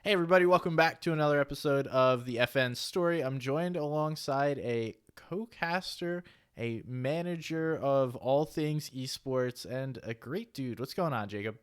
Hey everybody, welcome back to another episode of the FN Story. I'm joined alongside a co-caster, a manager of all things esports, and a great dude. What's going on, Jacob?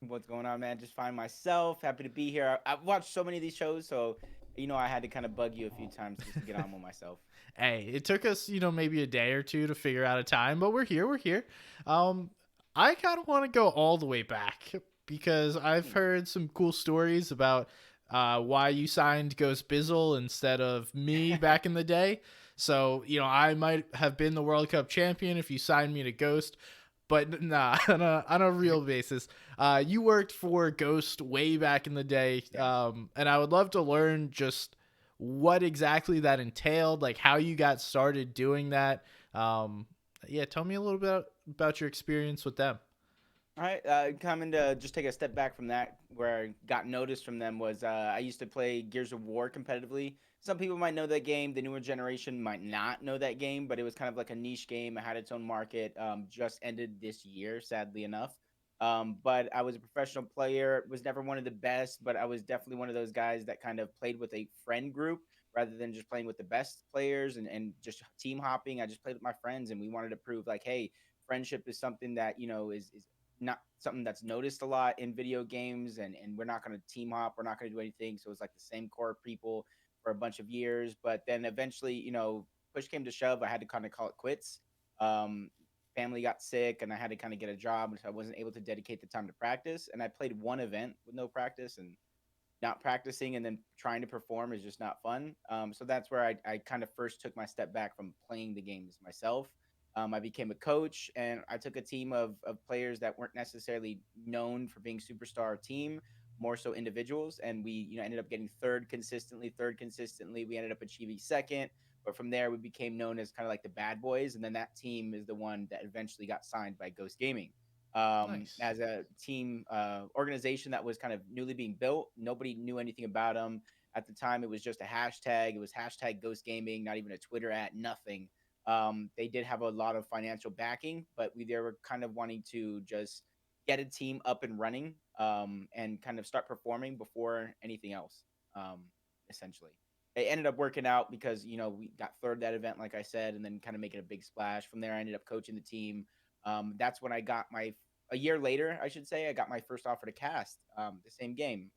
What's going on, man? Just find myself. Happy to be here. I've watched so many of these shows, so I had to kind of bug you a few times just to get on with myself. Hey, it took us, maybe a day or two to figure out a time, but we're here. We're here. Um, I kind of want to go all the way back because I've Hmm. heard some cool stories about why you signed Ghost Bizzle instead of me back in the day. So, I might have been the World Cup champion if you signed me to Ghost, but nah, on a real basis. You worked for Ghost way back in the day, Yeah. and I would love to learn just what exactly that entailed, like how you got started doing that. Um, yeah, tell me a little bit about your experience with them. All right. Coming to just take a step back from that, where I got noticed from them was I used to play Gears of War competitively. Some people might know that game. The newer generation might not know that game, but it was kind of like a niche game. It had its own market. Just ended this year, sadly enough. But I was a professional player. Was never one of the best, but I was definitely one of those guys that kind of played with a friend group rather than just playing with the best players and just team hopping. I just played with my friends, and we wanted to prove like, hey, friendship is something that is not something that's noticed a lot in video games, and we're not going to team hop, we're not going to do anything. So it's like the same core people for a bunch of years, but then eventually, push came to shove, I had to kind of call it quits. um Family got sick and I had to kind of get a job, so I wasn't able to dedicate the time to practice, and I played one event with no practice, and not practicing and then trying to perform is just not fun. So that's where I kind of first took my step back from playing the games myself. I became a coach, and I took a team of players that weren't necessarily known for being superstar team, more so individuals. And we, ended up getting third consistently. We ended up achieving second. But from there, we became known as kind of like the bad boys. And then that team is the one that eventually got signed by Ghost Gaming. Nice. As a team organization that was kind of newly being built. Nobody knew anything about them at the time. It was just a hashtag. It was hashtag Ghost Gaming, not even a Twitter at nothing. They did have a lot of financial backing, but they were kind of wanting to just get a team up and running, and kind of start performing before anything else. Um, Essentially, it ended up working out because we got third that event, like I said, and then kind of making a big splash. From there, I ended up coaching the team. That's when I got my a year later, I should say, I got my first offer to cast the same game,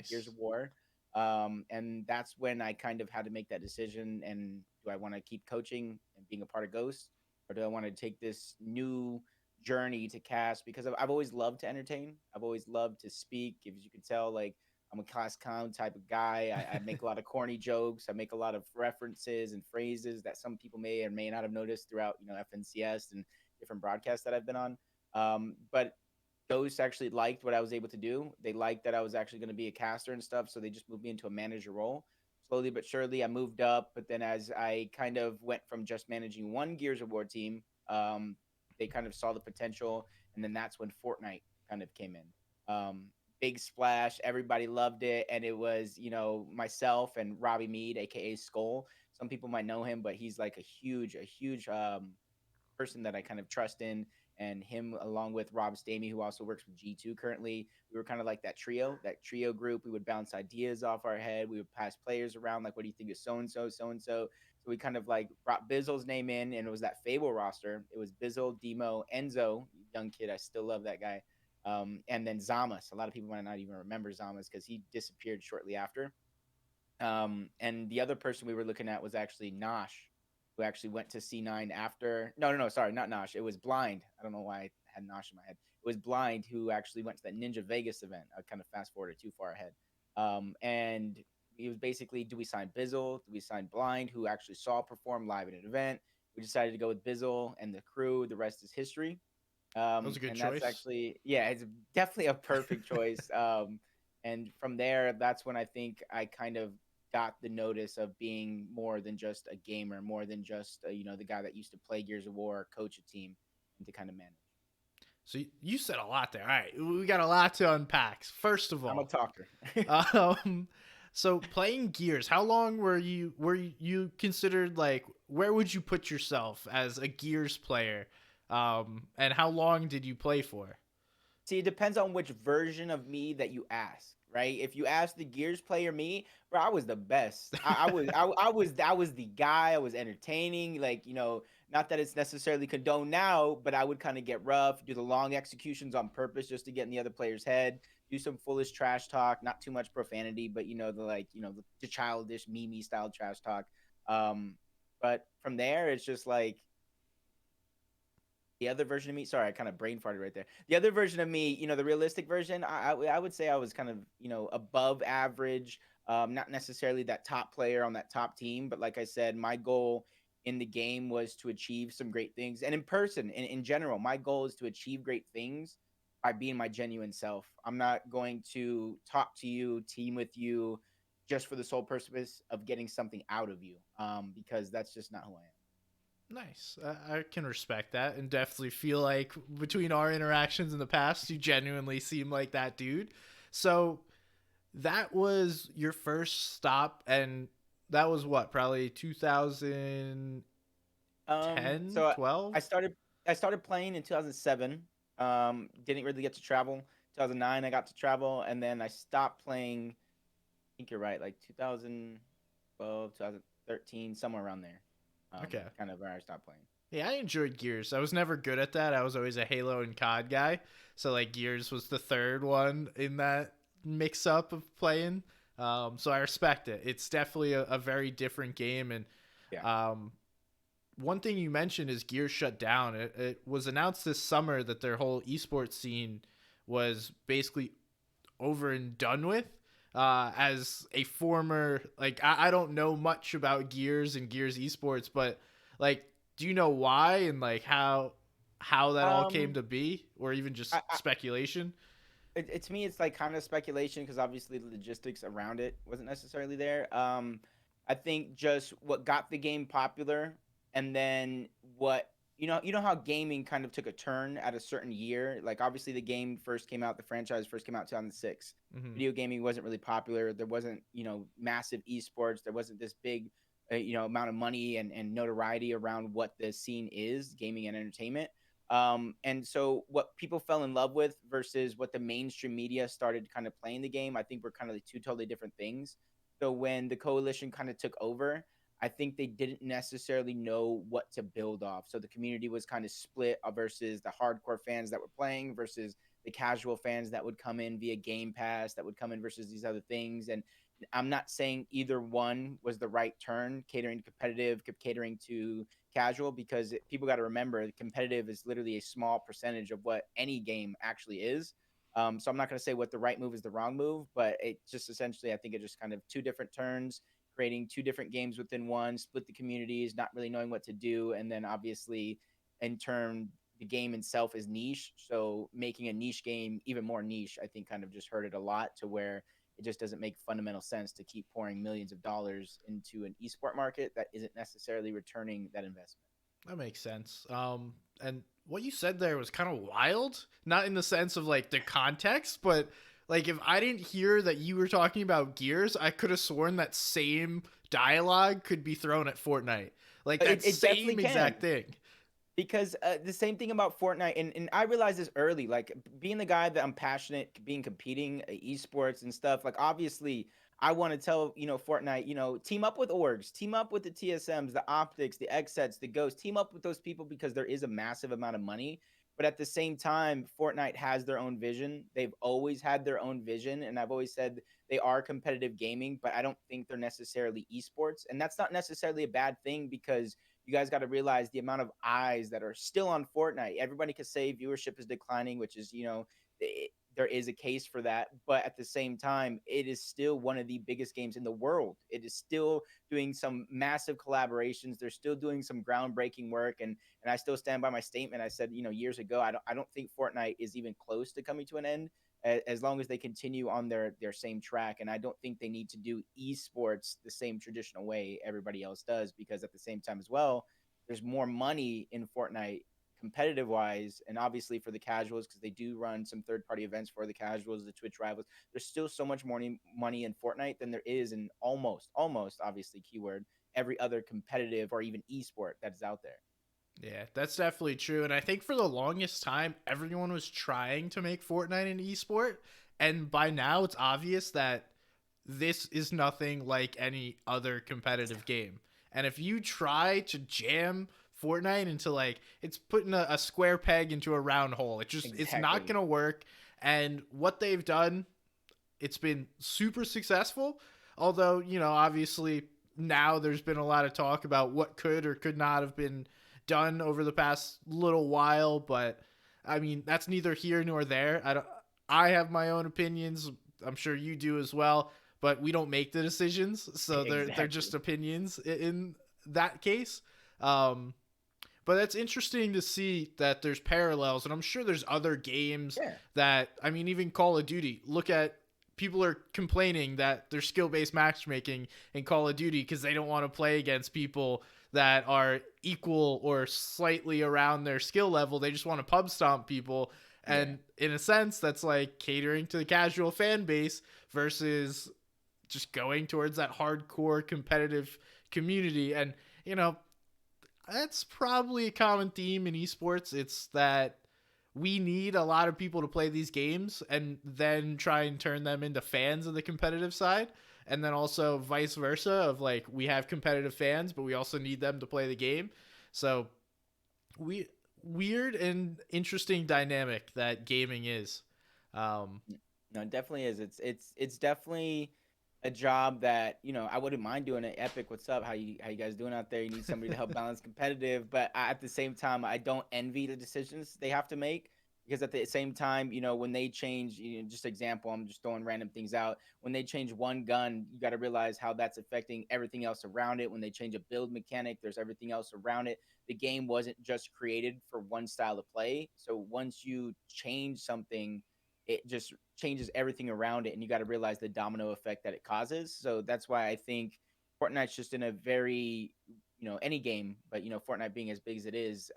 Gears Nice. of War. And that's when I kind of had to make that decision. And do I want to keep coaching and being a part of Ghost, or do I want to take this new journey to cast? Because I've always loved to entertain. I've always loved to speak. As you can tell, like I'm a class clown type of guy. I make a lot of corny jokes. I make a lot of references and phrases that some people may or may not have noticed throughout, FNCS and different broadcasts that I've been on. But Ghost actually liked what I was able to do. They liked that I was actually going to be a caster and stuff, so they just moved me into a manager role. Slowly but surely, I moved up. But then, as I kind of went from just managing one Gears of War team, they kind of saw the potential, and then that's when Fortnite kind of came in. Big splash, everybody loved it, and it was myself and Robbie Mead, aka Skull. Some people might know him, but he's like a huge person that I kind of trust in, and him along with Rob Stamey, who also works with G2 currently. We were kind of like that trio group. We would bounce ideas off our head. We would pass players around, like, what do you think of so and so, so and so? So we kind of like brought Bizzle's name in, and it was that Fable roster. It was Bizzle, Demo, Enzo, young kid. I still love that guy. And then Zamas. A lot of people might not even remember Zamas because he disappeared shortly after. And the other person we were looking at was actually Nosh, who actually went to C9 after. No, no, no, sorry, not Nosh. It was Blind. I don't know why I had Nosh in my head. It was Blind who actually went to that Ninja Vegas event. I kind of fast forwarded too far ahead. And it was basically, do we sign Bizzle? Do we sign Blind, who actually saw perform live at an event? We decided to go with Bizzle and the crew. The rest is history. That was a good And that's choice. actually, yeah, it's definitely a perfect choice. And from there, that's when I think I kind of got the notice of being more than just a gamer, more than just the guy that used to play Gears of War, coach a team, and to kind of manage. So you said a lot there. All right, we got a lot to unpack. First of I'm a all, talker. um, so playing Gears, how long were you considered, like, where would you put yourself as a Gears player? And how long did you play for? See, it depends on which version of me that you ask, right? If you ask the Gears player me, bro, I was the best. I was the guy. I was entertaining. Like, not that it's necessarily condoned now, but I would kind of get rough, do the long executions on purpose just to get in the other player's head, do some foolish trash talk, not too much profanity, but the childish meme style trash talk. Um, but from there, it's just like the other version of me. Sorry, I kind of brain farted right there. The other version of me, the realistic version, I would say I was kind of above average. Not necessarily that top player on that top team, but like I said, my goal in the game was to achieve some great things, and in person, in general, my goal is to achieve great things by being my genuine self. I'm not going to talk to you, team with you, just for the sole purpose of getting something out of you, because that's just not who I am. Nice. I can respect that and definitely feel like between our interactions in the past, you genuinely seem like that dude. So that was your first stop, and that was what, probably 2010, So 12? I started I started playing in 2007. Didn't really get to travel. 2009 I got to travel, and then I stopped playing. I think you're right, like 2012, 2013, somewhere around there. Okay. Kind of where I stopped playing. Yeah, I enjoyed Gears. I was never good at that. I was always a Halo and COD guy. So like Gears was the third one in that mix up of playing. So I respect it. It's definitely a very different game. And Yeah. um, one thing you mentioned is Gears shut down. It was announced this summer that their whole esports scene was basically over and done with. As a former, like, I don't know much about Gears and Gears esports, but like, do you know why and like how that all came Um, to be, or even just I speculation? to me it's like kind of speculation because obviously the logistics around it wasn't necessarily there. I think just what got the game popular, and then what you know how gaming kind of took a turn at a certain year. Like obviously the franchise first came out in 2006. Mm-hmm. Video gaming wasn't really popular. There wasn't massive esports. There wasn't this big amount of money and notoriety around what the scene is, gaming and entertainment. And so what people fell in love with versus what the mainstream media started kind of playing the game, I think were kind of like two totally different things. So when the coalition kind of took over, I think they didn't necessarily know what to build off. So the community was kind of split versus the hardcore fans that were playing versus the casual fans that would come in via Game Pass, that would come in versus these other things. And I'm not saying either one was the right turn, catering to competitive, catering to casual, because people got to remember competitive is literally a small percentage of what any game actually is. So I'm not going to say what the right move is the wrong move, but it just essentially, I think it just kind of two different turns, creating two different games within one, split the communities, not really knowing what to do. And then obviously, in turn, the game itself is niche. So making a niche game even more niche, I think kind of just hurt it a lot to where it just doesn't make fundamental sense to keep pouring millions of dollars into an esport market that isn't necessarily returning that investment. That makes sense. And what you said there was kind of wild, not in the sense of like the context, but like if I didn't hear that you were talking about Gears, I could have sworn that same dialogue could be thrown at Fortnite. Like that It definitely same can. exact thing. Because the same thing about Fortnite, and I realized this early, like being the guy that I'm passionate, being competing, esports and stuff. Like obviously, I want to tell Fortnite, team up with orgs, team up with the TSMs, the optics, the XSets, the ghosts, team up with those people because there is a massive amount of money. But at the same time, Fortnite has their own vision. They've always had their own vision, and I've always said they are competitive gaming, but I don't think they're necessarily esports, and that's not necessarily a bad thing because you guys got to realize the amount of eyes that are still on Fortnite. Everybody could say viewership is declining, which is, there is a case for that. But at the same time, it is still one of the biggest games in the world. It is still doing some massive collaborations. They're still doing some groundbreaking work. And I still stand by my statement. I said, years ago, I don't think Fortnite is even close to coming to an end as long as they continue on their same track. And I don't think they need to do esports the same traditional way everybody else does, because at the same time as well, there's more money in Fortnite competitive wise, and obviously for the casuals, because they do run some third party events for the casuals, the Twitch rivals. There's still so much more money in Fortnite than there is in almost obviously keyword every other competitive or even esport that is out there. Yeah, that's definitely true. And I think for the longest time, everyone was trying to make Fortnite an esport. And by now, it's obvious that this is nothing like any other competitive game. And if you try to jam Fortnite into like it's putting a square peg into a round hole, it's not Exactly. gonna work. And what they've done, it's been super successful. Although, obviously now there's been a lot of talk about what could or could not have been done over the past little while, but I mean, that's neither here nor there. I have my own opinions. I'm sure you do as well, but we don't make the decisions, so they're just Exactly. opinions in that case. Um, but that's interesting to see that there's parallels, and I'm sure there's other games Yeah. that, I mean, even Call of Duty. Look at people are complaining that there's skill based matchmaking in Call of Duty because they don't want to play against people that are equal or slightly around their skill level. They just want to pub stomp people. Yeah. And in a sense, that's like catering to the casual fan base versus just going towards that hardcore competitive community. And, you know, that's probably a common theme in esports. It's that we need a lot of people to play these games and then try and turn them into fans of the competitive side. And then also vice versa of like we have competitive fans, but we also need them to play the game. So we weird and interesting dynamic that gaming is. Um, No, it definitely is. It's definitely a job that, I wouldn't mind doing it. Epic, what's up? How you guys doing out there? You need somebody to help balance competitive, but at the same time, I don't envy the decisions they have to make because at the same time, when they change, just example, I'm just throwing random things out. When they change one gun, you got to realize how that's affecting everything else around it. When they change a build mechanic, there's everything else around it. The game wasn't just created for one style of play. So once you change something, it just changes everything around it, and you got to realize the domino effect that it causes. So that's why I think Fortnite's just in a very, any game, but Fortnite being as big as it is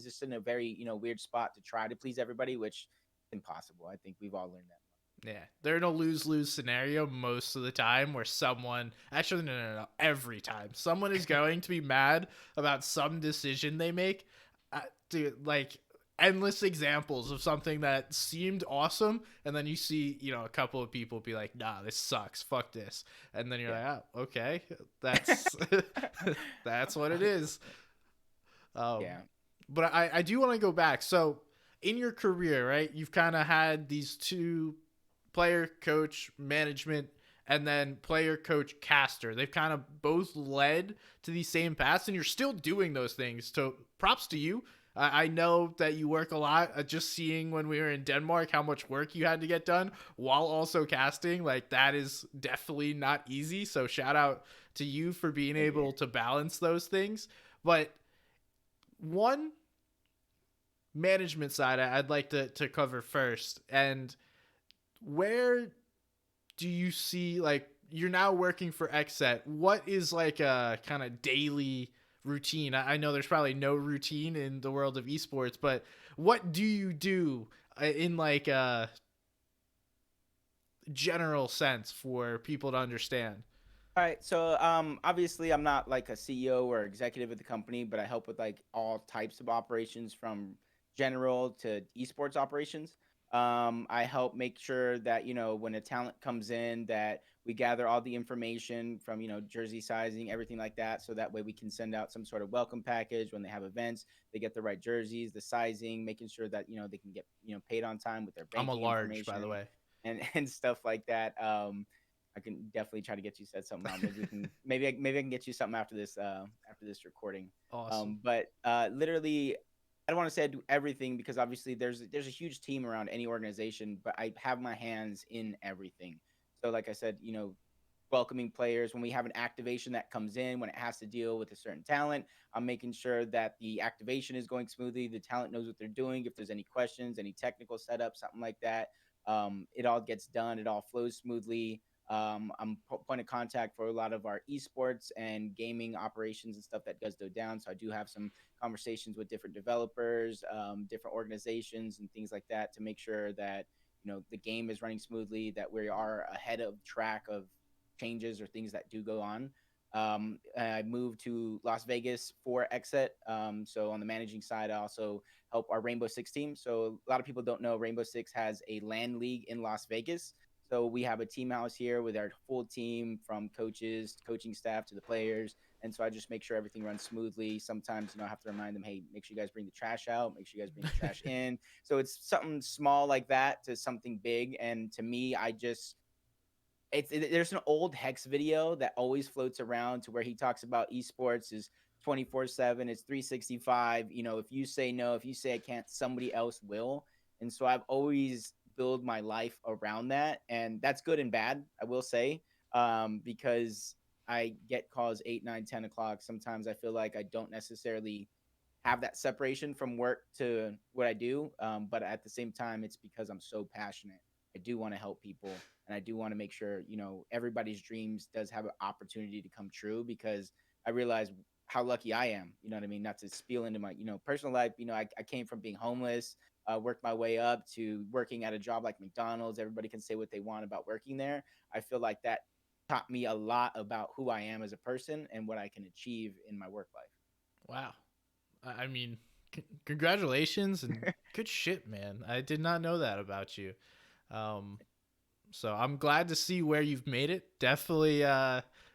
just in a very, weird spot to try to please everybody, which is impossible. I think we've all learned that. yeah, they're in a lose-lose scenario most of the time where someone actually no, every time someone is going to be mad about some decision they make. Dude, like endless examples of something that seemed awesome, and then you see a couple of people be like, nah, this sucks, fuck this, and then you're Yeah. like, oh, okay, that's that's what it is. um Yeah. but I do want to go back. So in your career, right, you've kind of had these two, player coach management and then player coach caster. They've kind of both led to these same paths, and you're still doing those things. So props to you. I know that you work a lot. Just seeing when we were in Denmark how much work you had to get done while also casting, like that is definitely not easy. So shout out to you for being Thank you. able to balance those things. But one management side I'd like to cover first, and where do you see, like, you're now working for Xset? What is like a kind of daily routine? I know there's probably no routine in the world of esports, but what do you do in like a general sense for people to understand? All right, so obviously I'm not like a CEO or executive of the company, but I help with like all types of operations from general to esports operations. I help make sure that when a talent comes in, that we gather all the information from jersey sizing, everything like that, so that way we can send out some sort of welcome package when they have events. They get the right jerseys, the sizing, making sure that they can get paid on time with their I'm a banking large, by the information way. and stuff like that. I can definitely try to get you set something out. Maybe we can maybe I can get you something after this recording. Awesome. But literally, I don't want to say I do everything because obviously there's a huge team around any organization, but I have my hands in everything. So like I said, welcoming players when we have an activation that comes in when it has to deal with a certain talent. I'm making sure that the activation is going smoothly, the talent knows what they're doing. If there's any questions, any technical setup, something like that, it all gets done, it all flows smoothly. I'm point of contact for a lot of our esports and gaming operations and stuff that does go down. So I do have some conversations with different developers, different organizations, and things like that to make sure that the game is running smoothly, that we are ahead of track of changes or things that do go on. I moved to Las Vegas for Exit. So on the managing side, I also help our Rainbow Six team. So a lot of people don't know Rainbow Six has a LAN league in Las Vegas. So we have a team house here with our full team, from coaches, coaching staff to the players. And so I just make sure everything runs smoothly. Sometimes, I have to remind them, hey, make sure you guys bring the trash out, make sure you guys bring the trash in. So it's something small like that to something big. And to me, there's an old Hex video that always floats around, to where he talks about esports is 24/7, it's 365. If you say no, if you say I can't, somebody else will. And so I've always built my life around that, and that's good and bad, I will say, because I get calls 8, 9, 10 o'clock. Sometimes I feel like I don't necessarily have that separation from work to what I do. But at the same time, it's because I'm so passionate. I do want to help people, and I do want to make sure, everybody's dreams does have an opportunity to come true, because I realize how lucky I am. You know what I mean? Not to spiel into my, personal life. I came from being homeless, worked my way up to working at a job like McDonald's. Everybody can say what they want about working there. I feel like that taught me a lot about who I am as a person and what I can achieve in my work Wow. I mean, congratulations and life. good shit, man. I did not know that about you. Um, so I'm glad to see where you've made it. Definitely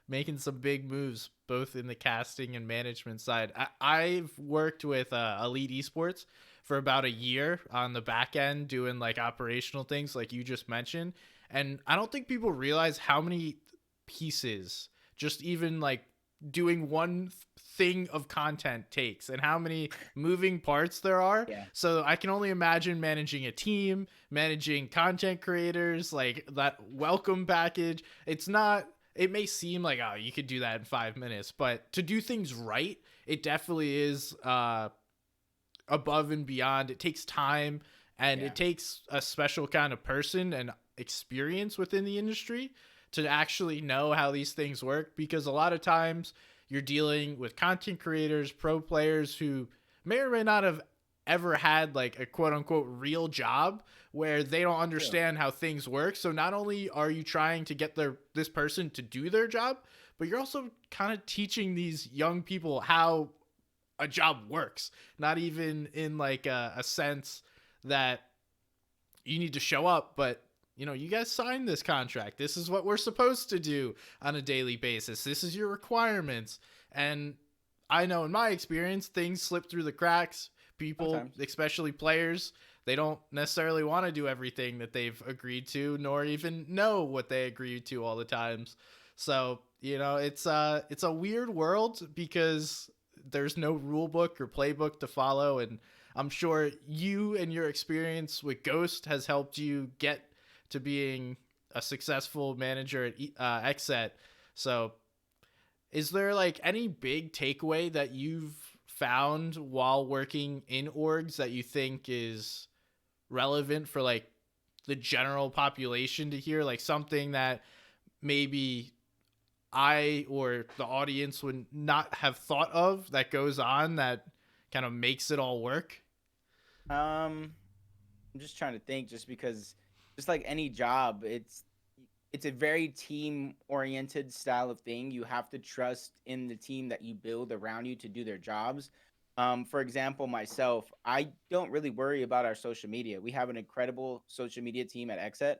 making some big moves, both in the casting and management side. I've worked with Elite Esports for about a year on the back end, doing like operational things, like you just mentioned. And I don't think people realize how many pieces, just even like doing one thing of content takes, and how many moving parts there are. Yeah. So I can only imagine managing a team, managing content creators, like that welcome package. It may seem like, oh, you could do that in 5 minutes, but to do things right, it definitely is above and beyond. It takes time, and Yeah. it takes a special kind of person and experience within the industry to actually know how these things work, because a lot of times you're dealing with content creators, pro players who may or may not have ever had like a quote unquote real job, where they don't True. understand how things work. So not only are you trying to get this person to do their job, but you're also kind of teaching these young people how a job works. Not even in like a sense that you need to show up, but you guys signed this contract. This is what we're supposed to do on a daily basis. This is your requirements. And I know in my experience, things slip through the cracks. People, Sometimes. especially players, they don't necessarily want to do everything that they've agreed to, nor even know what they agreed to all the times. So, it's a weird world, because there's no rule book or playbook to follow. And I'm sure you and your experience with Ghost has helped you get to being a successful manager at Xset. So, is there like any big takeaway that you've found while working in orgs that you think is relevant for like the general population to hear? Like something that maybe I or the audience would not have thought of that goes on that kind of makes it all work? I'm just trying to think, just because, just like any job, it's a very team oriented style of thing. You have to trust in the team that you build around you to do their jobs. For example, myself, I don't really worry about our social media. We have an incredible social media team at Exet.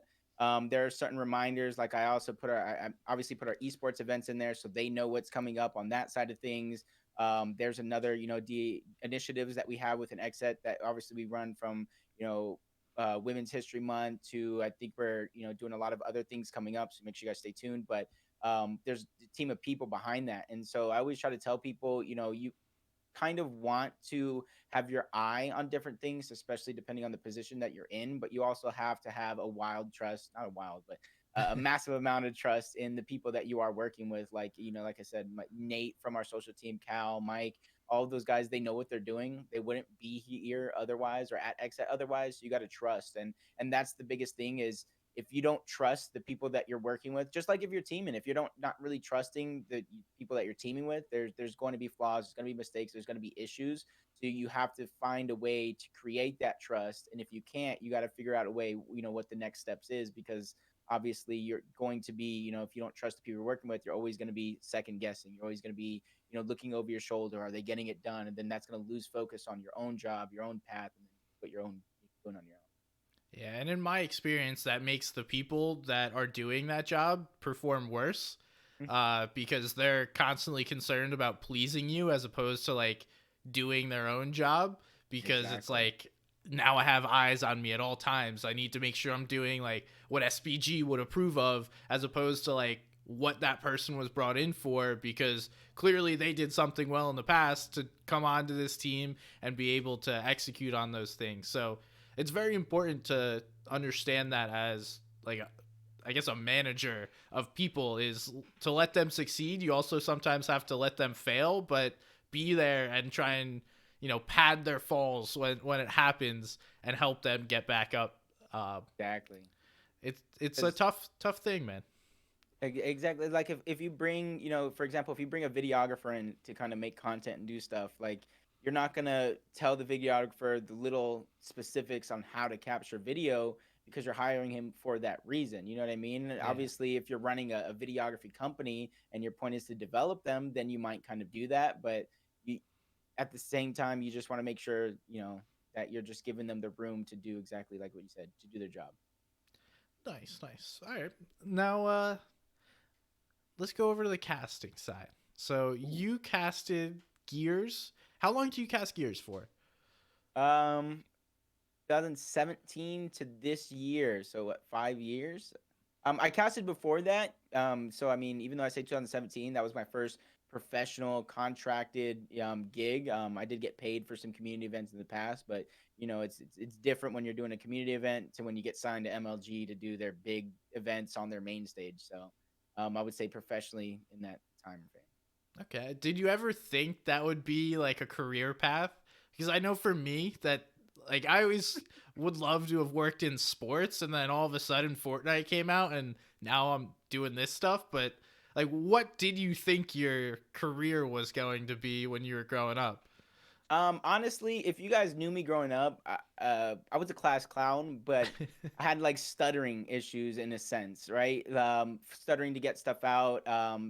There are certain reminders, like I also I obviously put our esports events in there, so they know what's coming up on that side of things. There's another, the initiatives that we have with an Exet that obviously we run from, Women's History Month to, I think we're, doing a lot of other things coming up. So make sure you guys stay tuned. But there's a team of people behind that. And so I always try to tell people, you kind of want to have your eye on different things, especially depending on the position that you're in. But you also have to have a wild trust, not a wild, but a massive amount of trust in the people that you are working with. Like, like I said, Nate from our social team, Cal, Mike, all of those guys, they know what they're doing. They wouldn't be here otherwise, or at Exit otherwise. So you got to trust. And that's the biggest thing is, if you don't trust the people that you're working with, just like if you're teaming, if you're don't not really trusting the people that you're teaming with, there's going to be flaws, there's going to be mistakes, there's going to be issues. So you have to find a way to create that trust. And if you can't, you got to figure out a way, what the next steps is, because obviously you're going to be, if you don't trust the people you're working with, you're always going to be second guessing. You're always going to be, looking over your shoulder. Are they getting it done? And then that's going to lose focus on your own job, your own path, and then put your own doing on your own. Yeah, and in my experience, that makes the people that are doing that job perform worse, Mhm. because they're constantly concerned about pleasing you as opposed to like doing their own job. Because it's Exactly. like now I have eyes on me at all times. I need to make sure I'm doing like what SPG would approve of, as opposed to like what that person was brought in for, because clearly they did something well in the past to come onto this team and be able to execute on those things. So it's very important to understand that as like I guess a manager of people, is to let them succeed. You also sometimes have to let them fail, but be there and try and pad their falls when it happens and help them get back up. Uh, Exactly. it's a Because tough thing, man. exactly, like if you bring, for example, if you bring a videographer in to kind of make content and do stuff, like you're not gonna tell the videographer the little specifics on how to capture video because you're hiring him for that reason. You know what I mean? And Yeah. obviously, if you're running a videography company and your point is to develop them, then you might kind of do that. But you, at the same time, you just want to make sure, that you're just giving them the room to do exactly like what you said, to do their job. Nice, nice. All right. Now let's go over to the casting side. So Ooh. you casted Gears. How long do you cast Gears for? Um, 2017 to this year, so what, 5 years? I casted before that. So I mean, even though I say 2017, that was my first professional contracted gig. I did get paid for some community events in the past, but it's different when you're doing a community event to when you get signed to MLG to do their big events on their main stage. So I would say professionally in that time frame. Okay. Did you ever think that would be like a career path? Because I know for me that like I always would love to have worked in sports, and then all of a sudden Fortnite came out and now I'm doing this stuff, but like what did you think your career was going to be when you were growing up? Honestly, if you guys knew me growing up, I was a class clown, but I had like stuttering issues in a sense, right? Stuttering to get stuff out.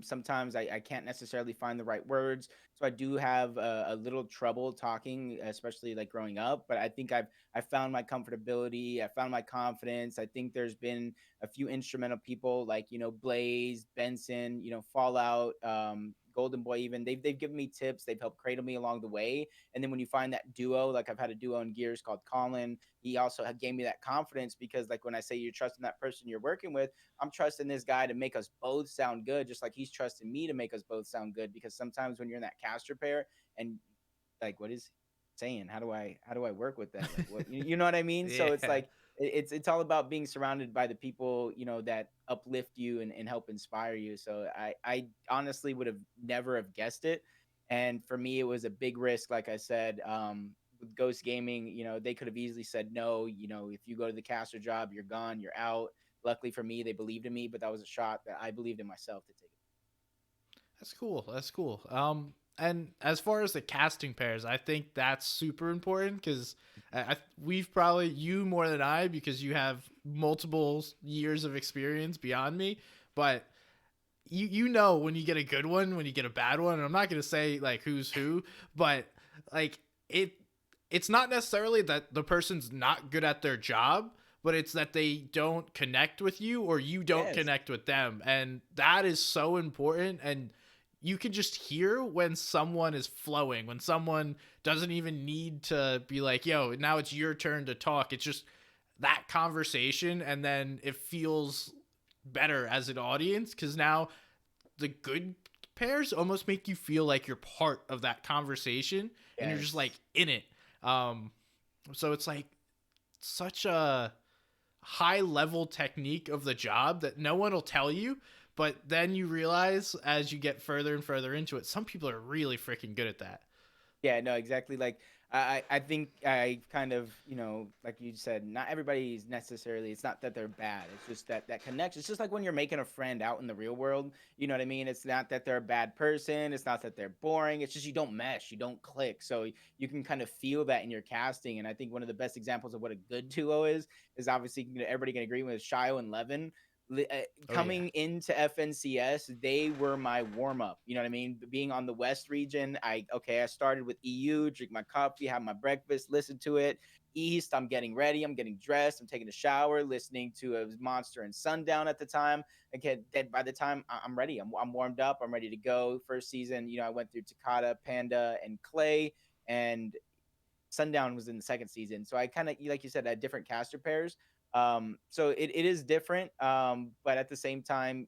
Sometimes I can't necessarily find the right words, so I do have a little trouble talking, especially like growing up. But I think I found my comfortability. I found my confidence. I think there's been a few instrumental people like Blaze, Benson, Fallout, Golden Boy. Even they've given me tips. They've helped cradle me along the way, and then when you find that duo, like I've had a duo in Gears called Colin, he also gave me that confidence because, like, when I say you're trusting that person you're working with, I'm trusting this guy to make us both sound good, just like he's trusting me to make us both sound good. Because sometimes when you're in that caster pair and like, what is he saying? How do I work with that? Like, what you know what I mean? So it's Yeah. like it's all about being surrounded by the people that uplift you and help inspire you. So I honestly would have never have guessed it, and for me, it was a big risk. Like I said, with Ghost Gaming, they could have easily said no. If you go to the caster job, you're gone, you're out. Luckily for me, they believed in me, but that was a shot that I believed in myself to take. That's cool. That's cool. And as far as the casting pairs, I think that's super important because we've probably you more than I, because you have multiple years of experience beyond me. But you know when you get a good one, when you get a bad one. And I'm not gonna say like who's who, but like it it's not necessarily that the person's not good at their job, but it's that they don't connect with you or you don't Yes, connect with them. And that is so important. And you can just hear when someone is flowing, when someone doesn't even need to be like, yo, now it's your turn to talk. It's just that conversation. And then it feels better as an audience because now the good pairs almost make you feel like you're part of that conversation and you're just like yes. in it. Um, so it's like such a high level technique of the job that no one will tell you. But then you realize as you get further and further into it, some people are really freaking good at that. Yeah, no, exactly. Like I think I kind of, like you said, not everybody's necessarily. It's not that they're bad. It's just that connection. It's just like when you're making a friend out in the real world. You know what I mean? It's not that they're a bad person. It's not that they're boring. It's just you don't mesh. You don't click. So you can kind of feel that in your casting. And I think one of the best examples of what a good duo is obviously everybody can agree with Shio and Levin. Oh yeah. Coming into FNCS, they were my warm up. You know what I mean? Being on the West region, I started with EU, drink my coffee, have my breakfast, listen to it. East, I'm getting ready, I'm getting dressed, I'm taking a shower, listening to a Monster and Sundown at the time. Again, then by the time I'm ready, I'm warmed up, I'm ready to go. First season, I went through Takata, Panda, and Clay, and Sundown was in the second season. So I kind of, like you said, had different caster pairs. So it is different. But at the same time,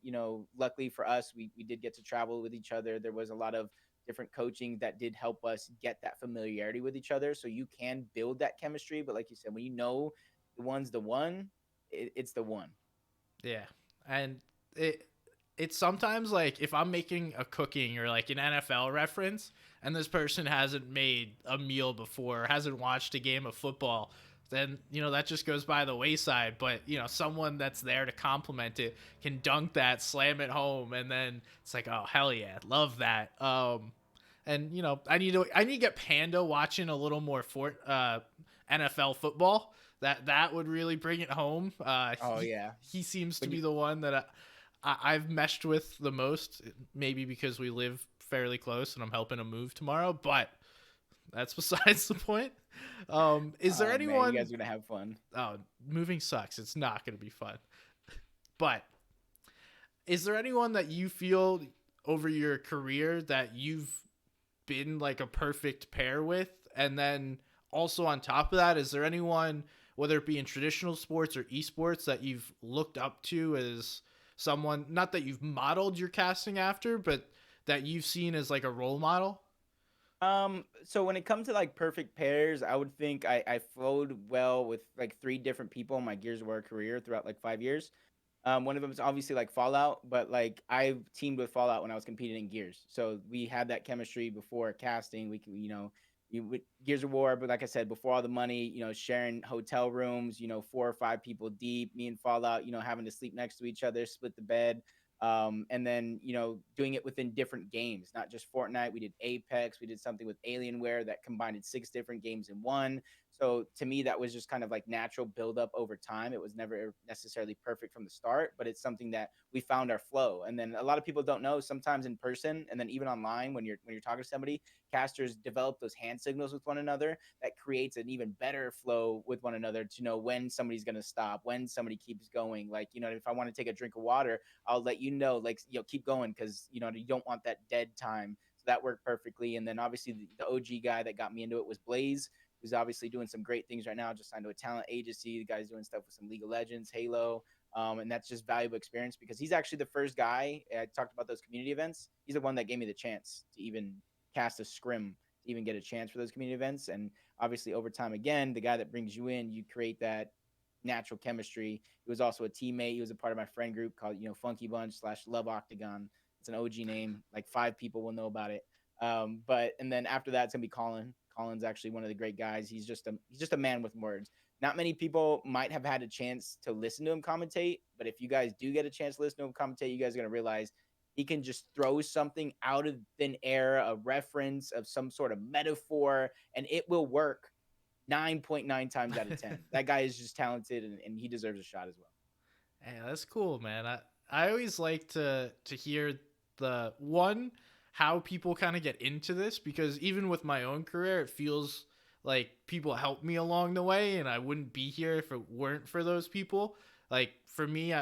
luckily for us, we did get to travel with each other. There was a lot of different coaching that did help us get that familiarity with each other. So you can build that chemistry. But like you said, when you know the one, it's the one. Yeah. And it's sometimes like if I'm making a cooking or like an NFL reference and this person hasn't made a meal before, hasn't watched a game of football, then that just goes by the wayside. But someone that's there to compliment it can dunk that, slam it home, and then it's like, oh hell yeah, love that. And I need to get Panda watching a little more NFL football. That would really bring it home. Oh He yeah. he seems to When be you the one that I've meshed with the most. Maybe because we live fairly close and I'm helping him move tomorrow, but that's besides the point. Is there Oh man, you anyone? guys are gonna have fun. Oh, moving sucks. It's not going to be fun. But is there anyone that you feel over your career that you've been like a perfect pair with? And then also on top of that, is there anyone, whether it be in traditional sports or esports, that you've looked up to as someone, not that you've modeled your casting after, but that you've seen as like a role model? So when it comes to like perfect pairs, I would think I flowed well with like three different people in my Gears of War career throughout like 5 years. One of them is obviously like Fallout, but like I teamed with Fallout when I was competing in Gears, so we had that chemistry before casting. We could, with Gears of War, but like I said, before all the money, sharing hotel rooms, four or five people deep. Me and Fallout, having to sleep next to each other, split the bed. And then doing it within different games, not just Fortnite. We did Apex. We did something with Alienware that combined 6 different games in one. So to me, that was just kind of like natural buildup over time. It was never necessarily perfect from the start, but it's something that we found our flow. And then a lot of people don't know, sometimes in person and then even online when you're talking to somebody, casters develop those hand signals with one another that creates an even better flow with one another to know when somebody's going to stop, when somebody keeps going. Like, if I want to take a drink of water, I'll let you know, like, keep going, because you don't want that dead time. So that worked perfectly. And then obviously the OG guy that got me into it was Blaze, who's obviously doing some great things right now. Just signed to a talent agency. The guy's doing stuff with some League of Legends, Halo. And that's just valuable experience because he's actually the first guy. I talked about those community events. He's the one that gave me the chance to even cast a scrim, to even get a chance for those community events. And obviously, over time, again, the guy that brings you in, you create that natural chemistry. He was also a teammate. He was a part of my friend group called, Funky Bunch / Love Octagon. It's an OG name. Like 5 people will know about it. But and then after that, it's gonna be Colin. Colin's actually one of the great guys. He's just a man with words. Not many people might have had a chance to listen to him commentate, but if you guys do get a chance to listen to him commentate, you guys are gonna realize he can just throw something out of thin air, a reference of some sort of metaphor, and it will work 9.9 times out of 10. That guy is just talented, and he deserves a shot as well. Hey, that's cool, man. I always like to hear the one how people kind of get into this, because even with my own career, it feels like people helped me along the way, and I wouldn't be here if it weren't for those people. Like for me,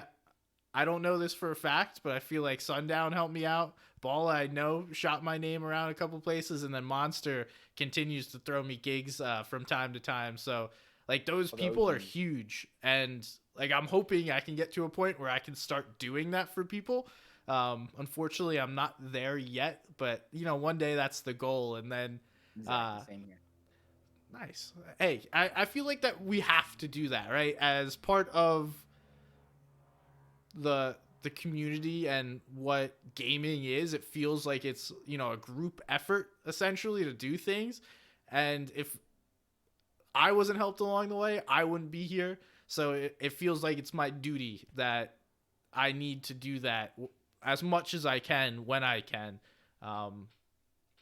I don't know this for a fact, but I feel like Sundown helped me out. Ball, I know, shot my name around a couple places, and then Monster continues to throw me gigs from time to time. So, like, those Well, the people are OGs. huge, and like I'm hoping I can get to a point where I can start doing that for people. Unfortunately, I'm not there yet, but one day that's the goal, and then Exactly, uh, same here. nice. Hey, I feel like that we have to do that, right? As part of the community and what gaming is, it feels like it's a group effort essentially to do things. And if I wasn't helped along the way, I wouldn't be here. So it feels like it's my duty that I need to do that as much as I can when I can. um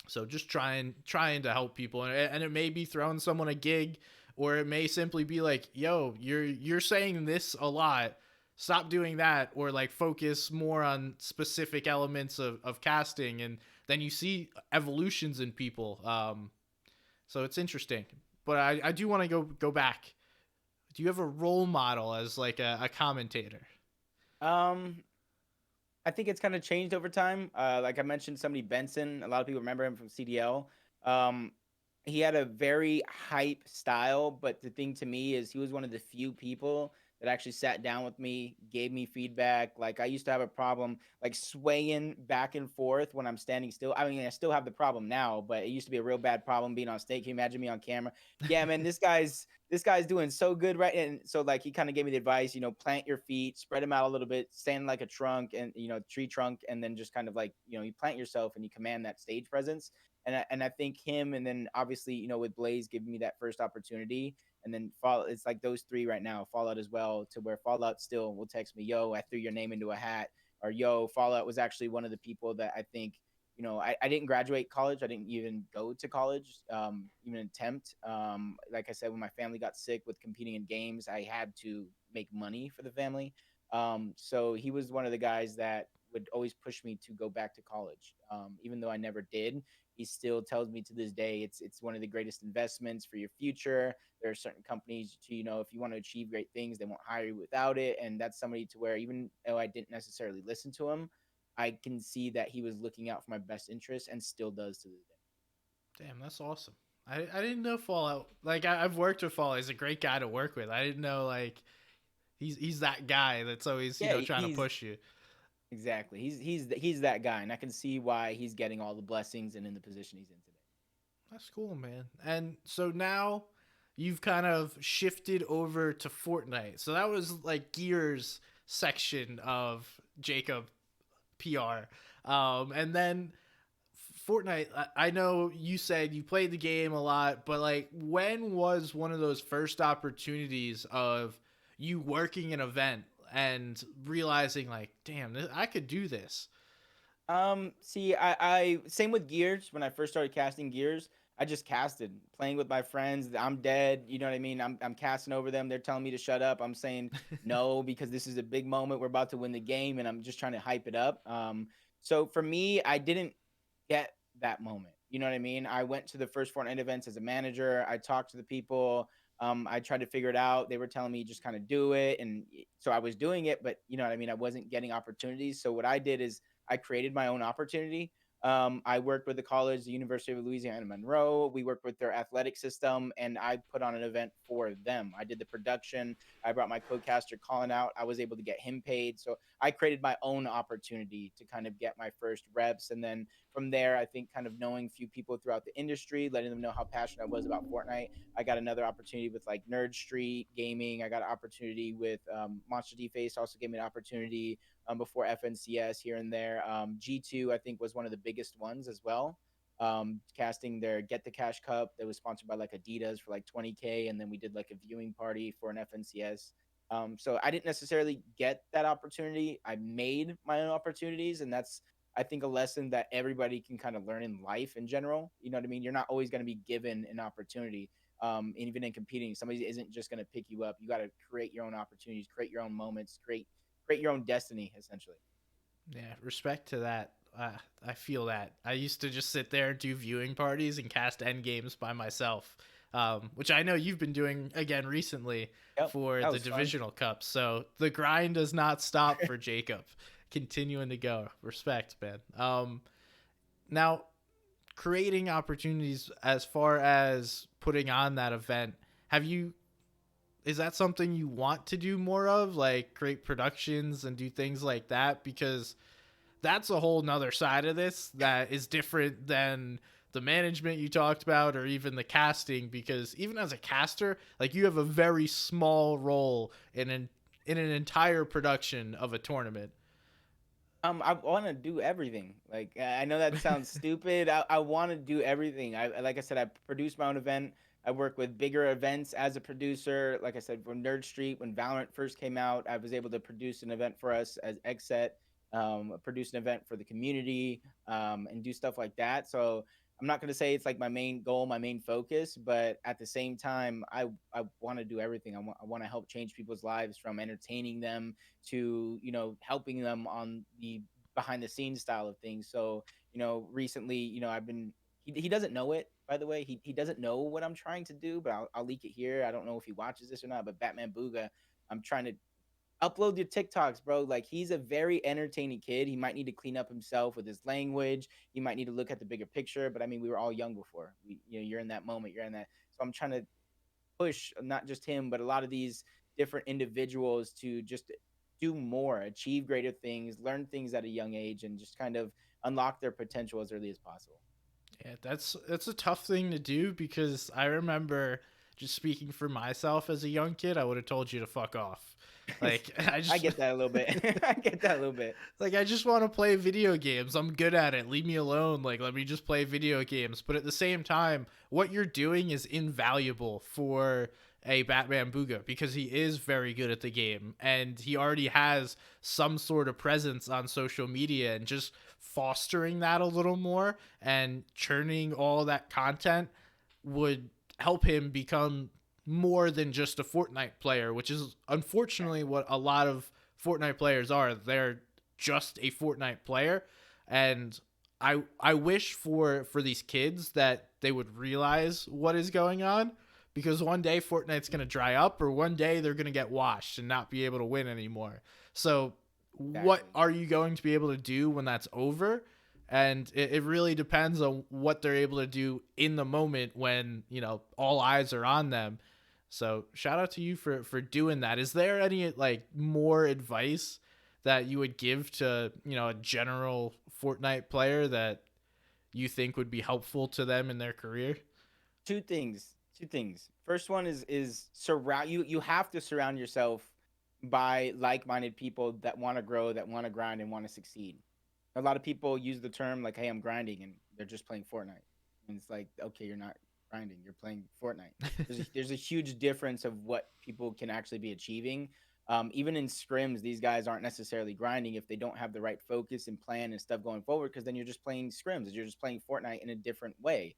so just trying to help people, and it may be throwing someone a gig, or it may simply be like, yo, you're saying this a lot, stop doing that, or like focus more on specific elements of casting, and then you see evolutions in people. So it's interesting. But I do want to go back. Do you have a role model as like a commentator? Um, I think it's kind of changed over time. Like I mentioned, somebody Benson. A lot of people remember him from CDL. Um, he had a very hype style, but the thing to me is he was one of the few people that actually sat down with me, gave me feedback. Like I used to have a problem like swaying back and forth when I'm standing still. I mean, I still have the problem now, but it used to be a real bad problem being on stage. Can you imagine me on camera? Yeah, man, this guy's doing so good, right? And so like he kind of gave me the advice, plant your feet, spread them out a little bit, stand like a trunk and tree trunk, and then just kind of like you plant yourself and you command that stage presence. And I think him, and then obviously with Blaze giving me that first opportunity, and then Fall. It's like those three right now. Fallout as well, to where Fallout still will text me, "Yo, I threw your name into a hat," or "Yo, Fallout was actually one of the people that I think." I didn't graduate college. I didn't even go to college, even attempt. Like I said, when my family got sick with competing in games, I had to make money for the family. So he was one of the guys that would always push me to go back to college. Even though I never did, he still tells me to this day it's one of the greatest investments for your future. There are certain companies to, if you want to achieve great things, they won't hire you without it. And that's somebody to where even though I didn't necessarily listen to him, I can see that he was looking out for my best interest and still does to this day. Damn, that's awesome. I didn't know Fallout. Like I've worked with Fallout. He's a great guy to work with. I didn't know like he's that guy that's always Yeah, trying to he's push you. exactly. He's that guy, and I can see why he's getting all the blessings and in the position he's in today. That's cool, man. And so now you've kind of shifted over to Fortnite. So that was like Gears section of Jacob PR. And then Fortnite, I know you said you played the game a lot, but like when was one of those first opportunities of you working an event and realizing like, damn, I could do this? See, I same with Gears. When I first started casting Gears, I just casted, playing with my friends. I'm dead. You know what I mean? I'm casting over them. They're telling me to shut up. I'm saying no because this is a big moment. We're about to win the game, and I'm just trying to hype it up. So for me, I didn't get that moment. You know what I mean? I went to the first Fortnite events as a manager. I talked to the people. I tried to figure it out. They were telling me just kind of do it, and so I was doing it. But you know what I mean? I wasn't getting opportunities. So what I did is I created my own opportunity. I worked with the college, the University of Louisiana Monroe. We worked with their athletic system, and I put on an event for them. I did the production. I brought my co-caster Colin out. I was able to get him paid. So I created my own opportunity to kind of get my first reps. And then from there, I think kind of knowing a few people throughout the industry, letting them know how passionate I was about Fortnite. I got another opportunity with like Nerd Street Gaming. I got an opportunity with Monster D Face, also gave me an opportunity before FNCS here and there. G2, I think, was one of the biggest ones as well. Casting their Get the Cash Cup that was sponsored by like Adidas for like 20K. And then we did like a viewing party for an FNCS. So I didn't necessarily get that opportunity. I made my own opportunities. And that's, I think, a lesson that everybody can kind of learn in life in general. You know what I mean? You're not always going to be given an opportunity. And even in competing, somebody isn't just going to pick you up. You got to create your own opportunities, create your own moments, create your own destiny, essentially. Yeah, respect to that. I feel that. I used to just sit there and do viewing parties and cast end games by myself, which I know you've been doing again recently Yep, for that the was fun. divisional cup. So the grind does not stop for Jacob, continuing to go. Respect, man. Now creating opportunities as far as putting on that event. Have you is that something you want to do more of, like create productions and do things like that? Because that's a whole nother side of this that is different than the management you talked about or even the casting, because even as a caster, like you have a very small role in an entire production of a tournament. I want to do everything. Like I know that sounds stupid. I want to do everything. Like I said, I produce my own event. I work with bigger events as a producer. Like I said, from Nerd Street, when Valorant first came out, I was able to produce an event for us as XSET, produce an event for the community, and do stuff like that. So I'm not gonna say it's like my main goal, my main focus, but at the same time, I want to do everything. I want to help change people's lives from entertaining them to helping them on the behind the scenes style of things. So recently, I've been he doesn't know it, by the way. He doesn't know what I'm trying to do, but I'll leak it here. I don't know if he watches this or not, but Batman Booga, I'm trying to upload your TikToks, bro. Like he's a very entertaining kid. He might need to clean up himself with his language. He might need to look at the bigger picture. But I mean, we were all young before. You're in that moment. You're in that. So I'm trying to push not just him, but a lot of these different individuals to just do more, achieve greater things, learn things at a young age, and just kind of unlock their potential as early as possible. Yeah, that's a tough thing to do because I remember just speaking for myself as a young kid, I would have told you to fuck off. Like I I just get that a little bit. I get that a little bit. like I just want to play video games. I'm good at it. Leave me alone. Like let me just play video games. But at the same time, what you're doing is invaluable for a Batman Booga because he is very good at the game and he already has some sort of presence on social media, and just fostering that a little more and churning all that content would help him become more than just a Fortnite player, which is unfortunately what a lot of Fortnite players are. They're just a Fortnite player, and I wish for these kids that they would realize what is going on, because one day Fortnite's going to dry up, or one day they're going to get washed and not be able to win anymore. So what Exactly. are you going to be able to do when that's over? And it really depends on what they're able to do in the moment when all eyes are on them. So shout out to you for doing that. Is there any like more advice that you would give to a general Fortnite player that you think would be helpful to them in their career? Two things. Two things. First one is surround you. You have to surround yourself by like-minded people that want to grow, that want to grind, and want to succeed. A lot of people use the term like, "Hey, I'm grinding," and they're just playing Fortnite. And it's like, okay, you're not grinding; you're playing Fortnite. There's a huge difference of what people can actually be achieving. Even in scrims, these guys aren't necessarily grinding if they don't have the right focus and plan and stuff going forward. Because then you're just playing scrims, you're just playing Fortnite in a different way.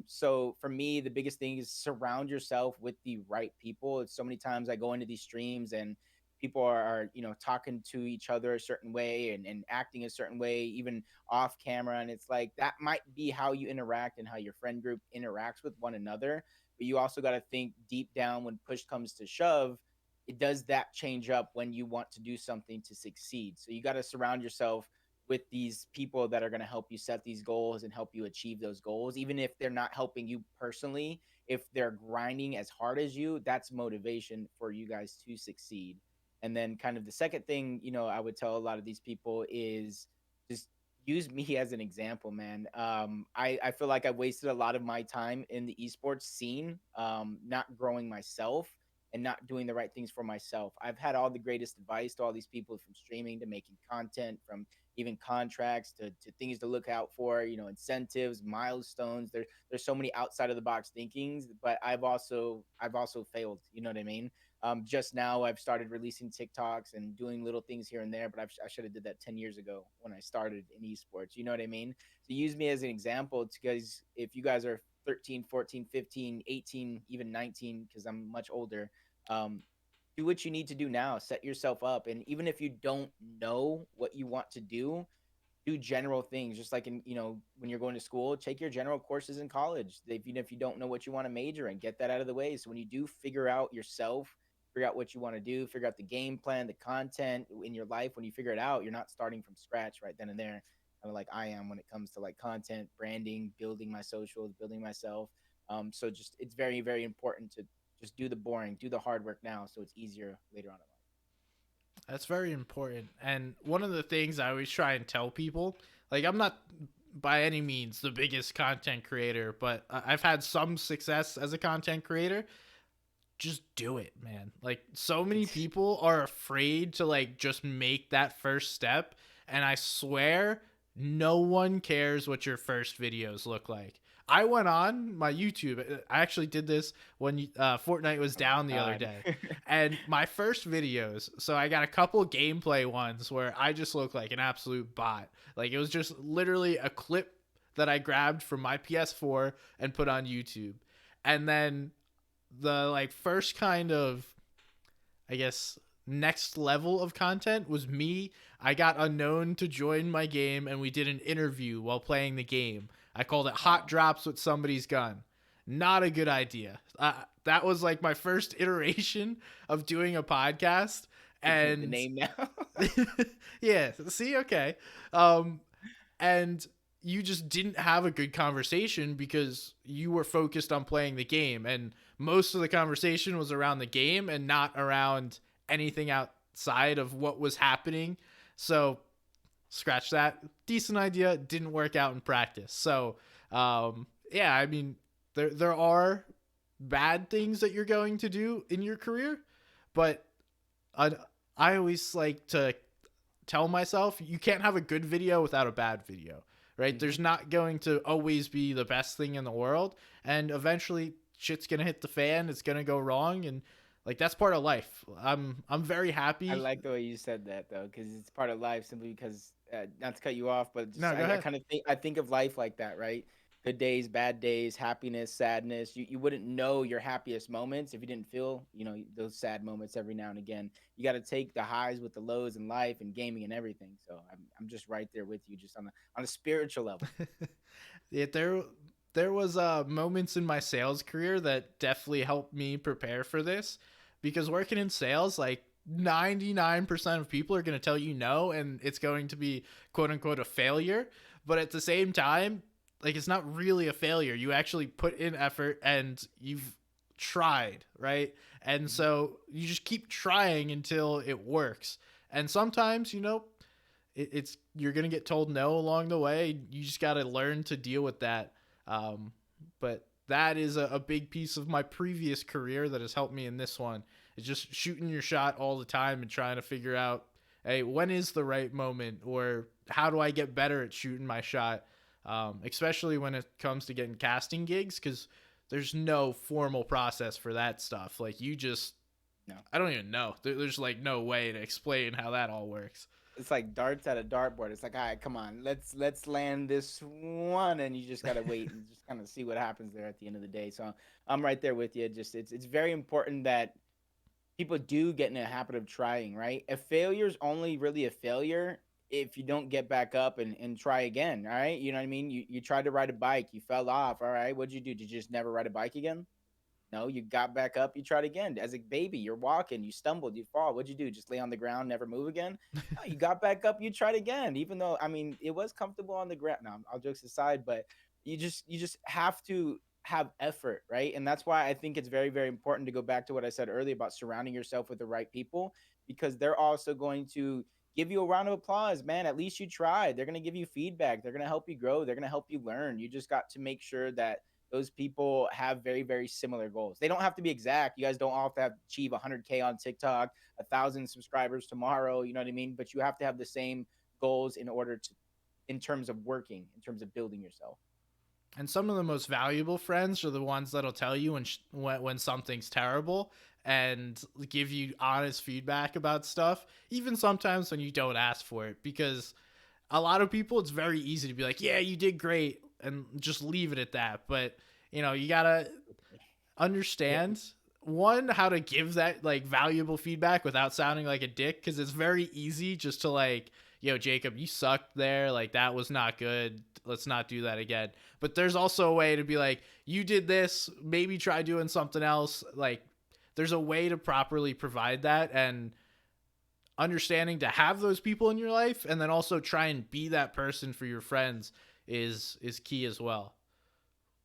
So for me, the biggest thing is surround yourself with the right people. It's so many times I go into these streams and people are talking to each other a certain way and acting a certain way even off camera, and it's like that might be how you interact and how your friend group interacts with one another, but you also got to think deep down when push comes to shove, it does that change up when you want to do something to succeed. So you got to surround yourself with these people that are going to help you set these goals and help you achieve those goals, even if they're not helping you personally. If they're grinding as hard as you, that's motivation for you guys to succeed. And then kind of the second thing, I would tell a lot of these people is just use me as an example, man. I feel like I wasted a lot of my time in the esports scene, not growing myself and not doing the right things for myself. I've had all the greatest advice to all these people, from streaming to making content, from even contracts to things to look out for, incentives, milestones. There's so many outside of the box thinkings, but I've also failed. You know what I mean? Just now I've started releasing TikToks and doing little things here and there, but I should have did that 10 years ago when I started in esports. You know what I mean? So use me as an example, because if you guys are 13, 14, 15, 18, even 19, because I'm much older, um, do what you need to do now. Set yourself up. And even if you don't know what you want to do general things, just like in when you're going to school, take your general courses in college. Even if you don't know what you want to major in, get that out of the way, so when you do figure out yourself, figure out what you want to do, figure out the game plan, the content in your life, when you figure it out, you're not starting from scratch right then and there, kind of like I am when it comes to like content, branding, building my socials, building myself. So just it's very, very important to just do the boring, do the hard work now, so it's easier later on in life. That's very important. And one of the things I always try and tell people, like I'm not by any means the biggest content creator, but I've had some success as a content creator. Just do it, man. Like so many people are afraid to like just make that first step, and I swear no one cares what your first videos look like. I went on my YouTube. I actually did this when Fortnite was Oh my down the other god. day. And my first videos, so I got a couple gameplay ones where I just look like an absolute bot. Like it was just literally a clip that I grabbed from my PS4 and put on YouTube. And then the like first kind of, I guess, next level of content was me. I got Unknown to join my game and we did an interview while playing the game. I called it Hot Oh, Drops with Somebody's Gun. Not a good idea. That was like my first iteration of doing a podcast. thinking of the And name now. yeah, see, okay. Um, and you just didn't have a good conversation because you were focused on playing the game, and most of the conversation was around the game and not around anything outside of what was happening. So scratch that. Decent idea, didn't work out in practice. So yeah, I mean, there are bad things that you're going to do in your career, but I, I always like to tell myself you can't have a good video without a bad video, right? Hmm. There's not going to always be the best thing in the world, and eventually shit's gonna hit the fan. It's gonna go wrong, and like that's part of life. I'm very I happy. like the way you said that though, because it's part of life. Simply because, not to cut you off, but just No, go I ahead. kind of think of life like that, right? Good days, bad days, happiness, sadness. You wouldn't know your happiest moments if you didn't feel, those sad moments every now and again. You got to take the highs with the lows in life and gaming and everything. So I'm just right there with you, just on a spiritual level. Yeah, there was moments in my sales career that definitely helped me prepare for this, because working in sales, like 99% of people are going to tell you no, and it's going to be quote unquote a failure. But at the same time, like it's not really a failure. You actually put in effort and you've tried, right? And Mhm. so you just keep trying until it works. And sometimes, it's you're gonna get told no along the way. You just got to learn to deal with that. Um, but that is a big piece of my previous career that has helped me in this one. It's just shooting your shot all the time and trying to figure out, hey, when is the right moment, or how do I get better at shooting my shot, especially when it comes to getting casting gigs, because there's no formal process for that stuff. Like you just, No. I don't even know. There's like no way to explain how that all works. It's like darts at a dartboard. It's like, all right, come on, let's land this one, and you just gotta wait and just kind of see what happens there at the end of the day. So I'm right there with you. Just it's very important that people do get in a habit of trying. Right, a failure is only really a failure if you don't get back up and try again. All right, you know what I mean. You tried to ride a bike, you fell off. All right, what'd you do? Did you just never ride a bike again? No, you got back up, you tried again. As a baby, you're walking, you stumbled, you fall. What'd you do? Just lay on the ground, never move again? No, you got back up, you tried again. Even though, I mean, it was comfortable on the ground. No, all jokes aside, but you just have to have effort, right? And that's why I think it's very, very important to go back to what I said earlier about surrounding yourself with the right people, because they're also going to give you a round of applause, man. At least you tried. They're going to give you feedback. They're going to help you grow. They're going to help you learn. You just got to make sure that those people have very, very similar goals. They don't have to be exact. You guys don't all have to achieve 100K on TikTok, 1,000 subscribers tomorrow. You know what I mean? But you have to have the same goals in order to, in terms of working, in terms of building yourself. And some of the most valuable friends are the ones that'll tell you when something's terrible and give you honest feedback about stuff, even sometimes when you don't ask for it. Because a lot of people, it's very easy to be like, yeah, you did great, and just leave it at that. But, you got to Yeah. understand, one, how to give that like valuable feedback without sounding like a dick, because it's very easy just to like, yo, Jacob, you sucked there, like that was not good, let's not do that again. But there's also a way to be like, you did this, maybe try doing something else. Like there's a way to properly provide that, and understanding to have those people in your life, and then also try and be that person for your friends is key as well.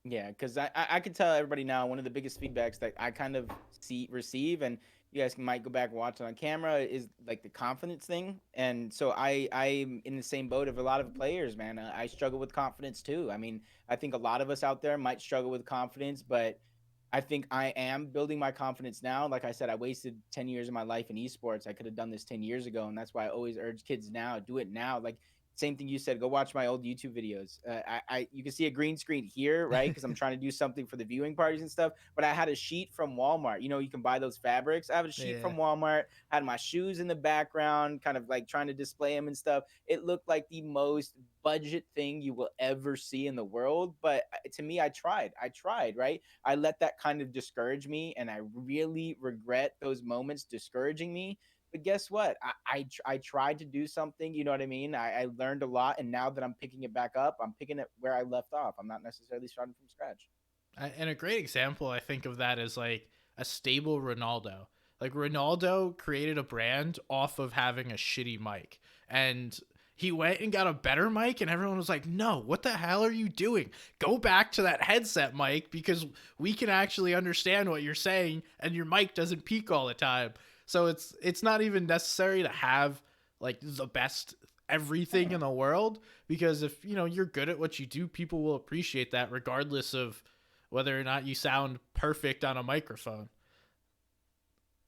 Yeah, because I can tell everybody now one of the biggest feedbacks that I kind of see receive, and you guys might go back and watch it on camera, is like the confidence thing. And so I'm in the same boat of a lot of players, man. I struggle with confidence too. I mean, I think a lot of us out there might struggle with confidence, but I think I am building my confidence now. Like I said, I wasted 10 years of my life in esports. I could have done this 10 years ago, and that's why I always urge kids now, do it now. Like same thing you said. Go watch my old YouTube videos. You can see a green screen here, right? Because I'm trying to do something for the viewing parties and stuff. But I had a sheet from Walmart. You know, you can buy those fabrics. I have a sheet Yeah. from Walmart. Had my shoes in the background, kind of like trying to display them and stuff. It looked like the most budget thing you will ever see in the world. But to me, I tried. I tried, right? I let that kind of discourage me, and I really regret those moments discouraging me. But guess what? I tried to do something. You know what I mean? I learned a lot, and now that I'm picking it back up, I'm picking it where I left off. I'm not necessarily starting from scratch. And a great example I think of that is like a stable Ronaldo. Like Ronaldo created a brand off of having a shitty mic. And he went and got a better mic and everyone was like, "No, what the hell are you doing? Go back to that headset mic because we can actually understand what you're saying and your mic doesn't peak all the time." So it's not even necessary to have like the best everything in the world, because if you know you're good at what you do, people will appreciate that regardless of whether or not you sound perfect on a microphone.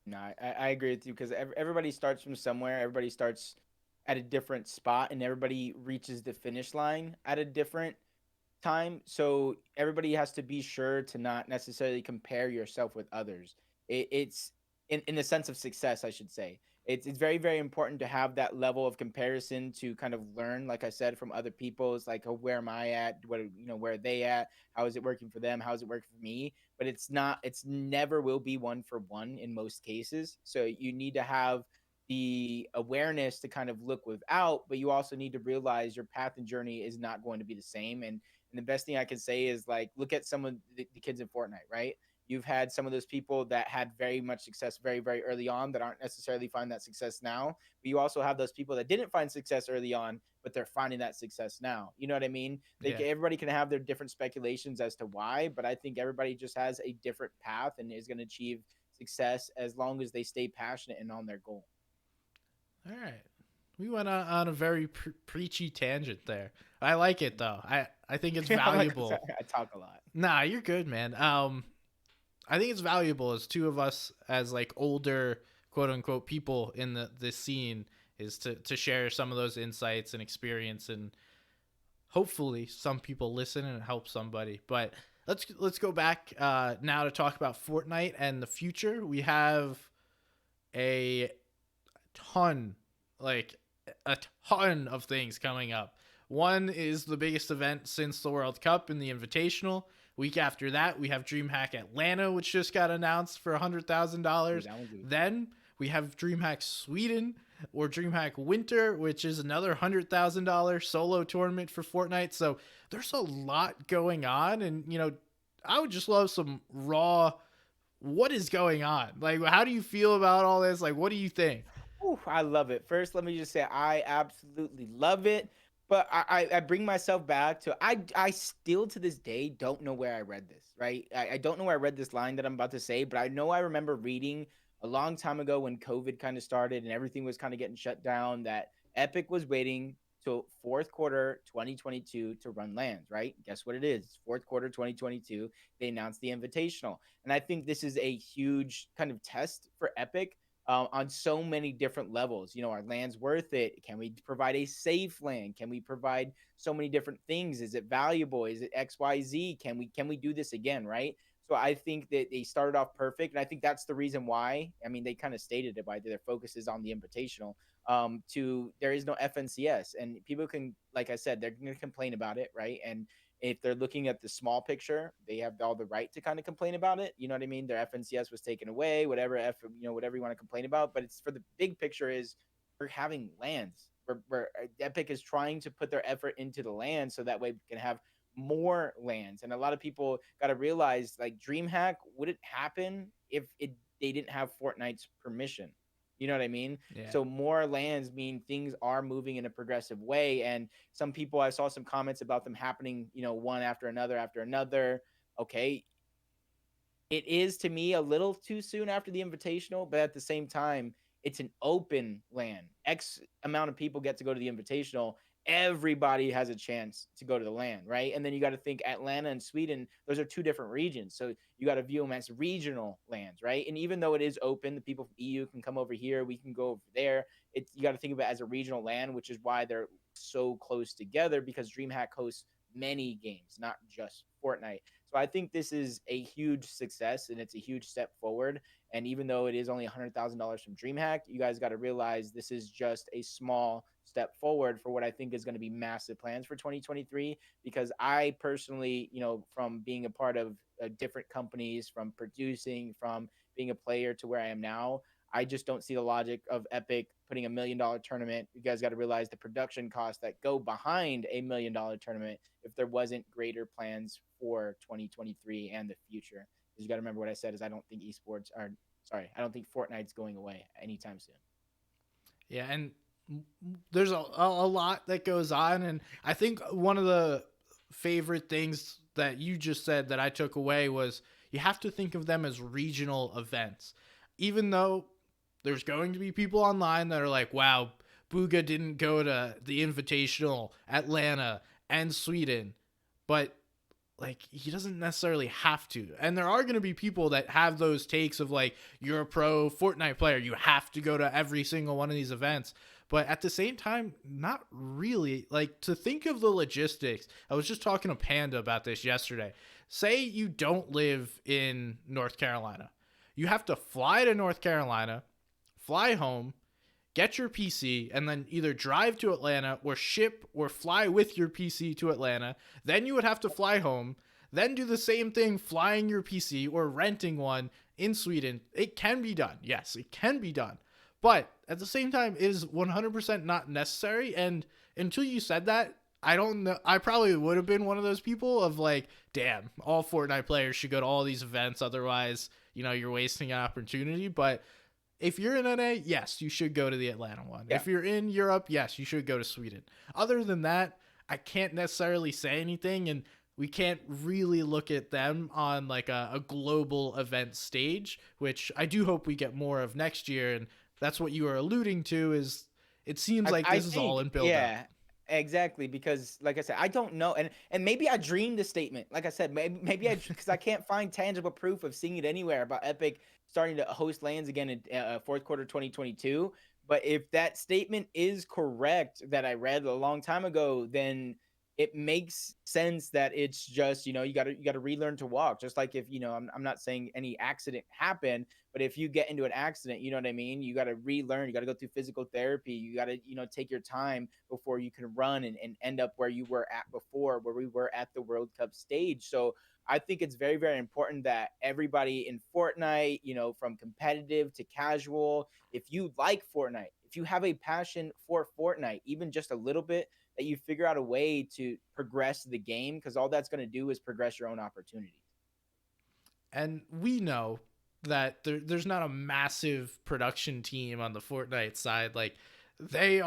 No, I agree with you because everybody starts from somewhere. Everybody starts at a different spot, and everybody reaches the finish line at a different time. So everybody has to be sure to not necessarily compare yourself with others. It's in the sense of success, I should say. It's very very important to have that level of comparison to kind of learn, like I said, from other people. It's like, oh, where am I at? What where are they at? How is it working for them? How is it working for me? But it's not. It's never will be one for one in most cases. So you need to have the awareness to kind of look without, but you also need to realize your path and journey is not going to be the same. And the best thing I can say is like look at some of the kids in Fortnite, right? You've had some of those people that had very much success very, very early on that aren't necessarily find that success now. But you also have those people that didn't find success early on, but they're finding that success now. You know what I mean? Yeah. Everybody can have their different speculations as to why, but I think everybody just has a different path and is going to achieve success as long as they stay passionate and on their goal. All right. We went on a very preachy tangent there. I like it though. I think it's Like valuable. I talk a lot. Nah, you're good, man. I think it's valuable as two of us as like older quote unquote people in the scene is to share some of those insights and experience, and hopefully some people listen and help somebody. But let's go back now to talk about Fortnite and the future. We have a ton, like a ton of things coming up. One is the biggest event since the World Cup in the Invitational. Week after that, we have DreamHack Atlanta, which just got announced for Ooh, $100,000. that one's good. Then we have DreamHack Sweden or DreamHack Winter, which is another $100,000 solo tournament for Fortnite. So there's a lot going on, and I would just love some raw. What is going on? Like, how do you feel about all this? Like, what do you think? Ooh, I love it. First, let me just say I absolutely love it. But I bring myself back to I still to this day don't know where I read this, right? I don't know where I read this line that I'm about to say, but I know I remember reading a long time ago when COVID kind of started and everything was kind of getting shut down that Epic was waiting till fourth quarter 2022 to run lands, right? Guess what it is? Fourth quarter 2022, they announced the invitational. And I think this is a huge kind of test for Epic on so many different levels. You know, are lands worth it? Can we provide a safe land? Can we provide so many different things? Is it valuable? Is it XYZ? Can we do this again? Right. So I think that they started off perfect, and I think that's the reason why. I mean, they kind of stated it by their focus is on the invitational. To there is no FNCS, and people can, like I said, they're going to complain about it, right? And if they're looking at the small picture, they have all the right to kind of complain about it. You know what I mean? Their FNCS was taken away, whatever you want to complain about. But it's for the big picture is we're having lands. Where Epic is trying to put their effort into the land so that way we can have more lands. And a lot of people got to realize like DreamHack wouldn't happen if they didn't have Fortnite's permission. You know what I mean? Yeah. So more lands mean things are moving in a progressive way. And some people, I saw some comments about them happening, one after another after another. Okay, it is to me a little too soon after the invitational, but at the same time, it's an open land. X amount of people get to go to the invitational. Everybody has a chance to go to the land, right? And then you got to think Atlanta and Sweden, those are two different regions. So you got to view them as regional lands, right? And even though it is open, the people from EU can come over here, we can go over there. You got to think of it as a regional land, which is why they're so close together because DreamHack hosts many games, not just Fortnite. So I think this is a huge success and it's a huge step forward. And even though it is only $100,000 from DreamHack, you guys got to realize this is just a small step forward for what I think is going to be massive plans for 2023. Because I personally, from being a part of different companies, from producing, from being a player to where I am now, I just don't see the logic of Epic putting $1 million tournament. You guys got to realize the production costs that go behind $1 million tournament if there wasn't greater plans for 2023 and the future. Because you got to remember what I said is I don't think esports are sorry, I don't think Fortnite's going away anytime soon. Yeah, and there's a lot that goes on, and I think one of the favorite things that you just said that I took away was you have to think of them as regional events. Even though there's going to be people online that are like, wow, Bugha didn't go to the Invitational, Atlanta, and Sweden, but like he doesn't necessarily have to. And there are going to be people that have those takes of like, you're a pro Fortnite player, you have to go to every single one of these events. But at the same time, not really. Like, to think of the logistics, I was just talking to Panda about this yesterday. Say you don't live in North Carolina, you have to fly to North Carolina, fly home, get your PC, and then either drive to Atlanta or ship or fly with your PC to Atlanta. Then you would have to fly home, then do the same thing flying your PC or renting one in Sweden. It can be done. Yes, it can be done. But at the same time, it is 100% not necessary. And until you said that, I don't know. I probably would have been one of those people of like, damn, all Fortnite players should go to all these events. Otherwise, you're wasting an opportunity. But if you're in NA, yes, you should go to the Atlanta one. Yeah. If you're in Europe, yes, you should go to Sweden. Other than that, I can't necessarily say anything, and we can't really look at them on like a global event stage, which I do hope we get more of next year. And that's what you are alluding to, is it seems like I this is all think, in build up. yeah, exactly. Because, like I said, I don't know, and maybe I dreamed the statement. Like I said, maybe I because I can't find tangible proof of seeing it anywhere about Epic starting to host lands again in fourth quarter 2022. But if that statement is correct that I read a long time ago, then it makes sense that it's just you got to relearn to walk. Just like if I'm not saying any accident happened, but if you get into an accident, you know what I mean, you got to relearn, you got to go through physical therapy, you got to take your time before you can run and end up where you were at before, where we were at the World Cup stage. So I think it's very, very important that everybody in Fortnite, from competitive to casual, if you like Fortnite, if you have a passion for Fortnite, even just a little bit, that you figure out a way to progress the game, because all that's going to do is progress your own opportunities. And we know that there's not a massive production team on the Fortnite side. Like, they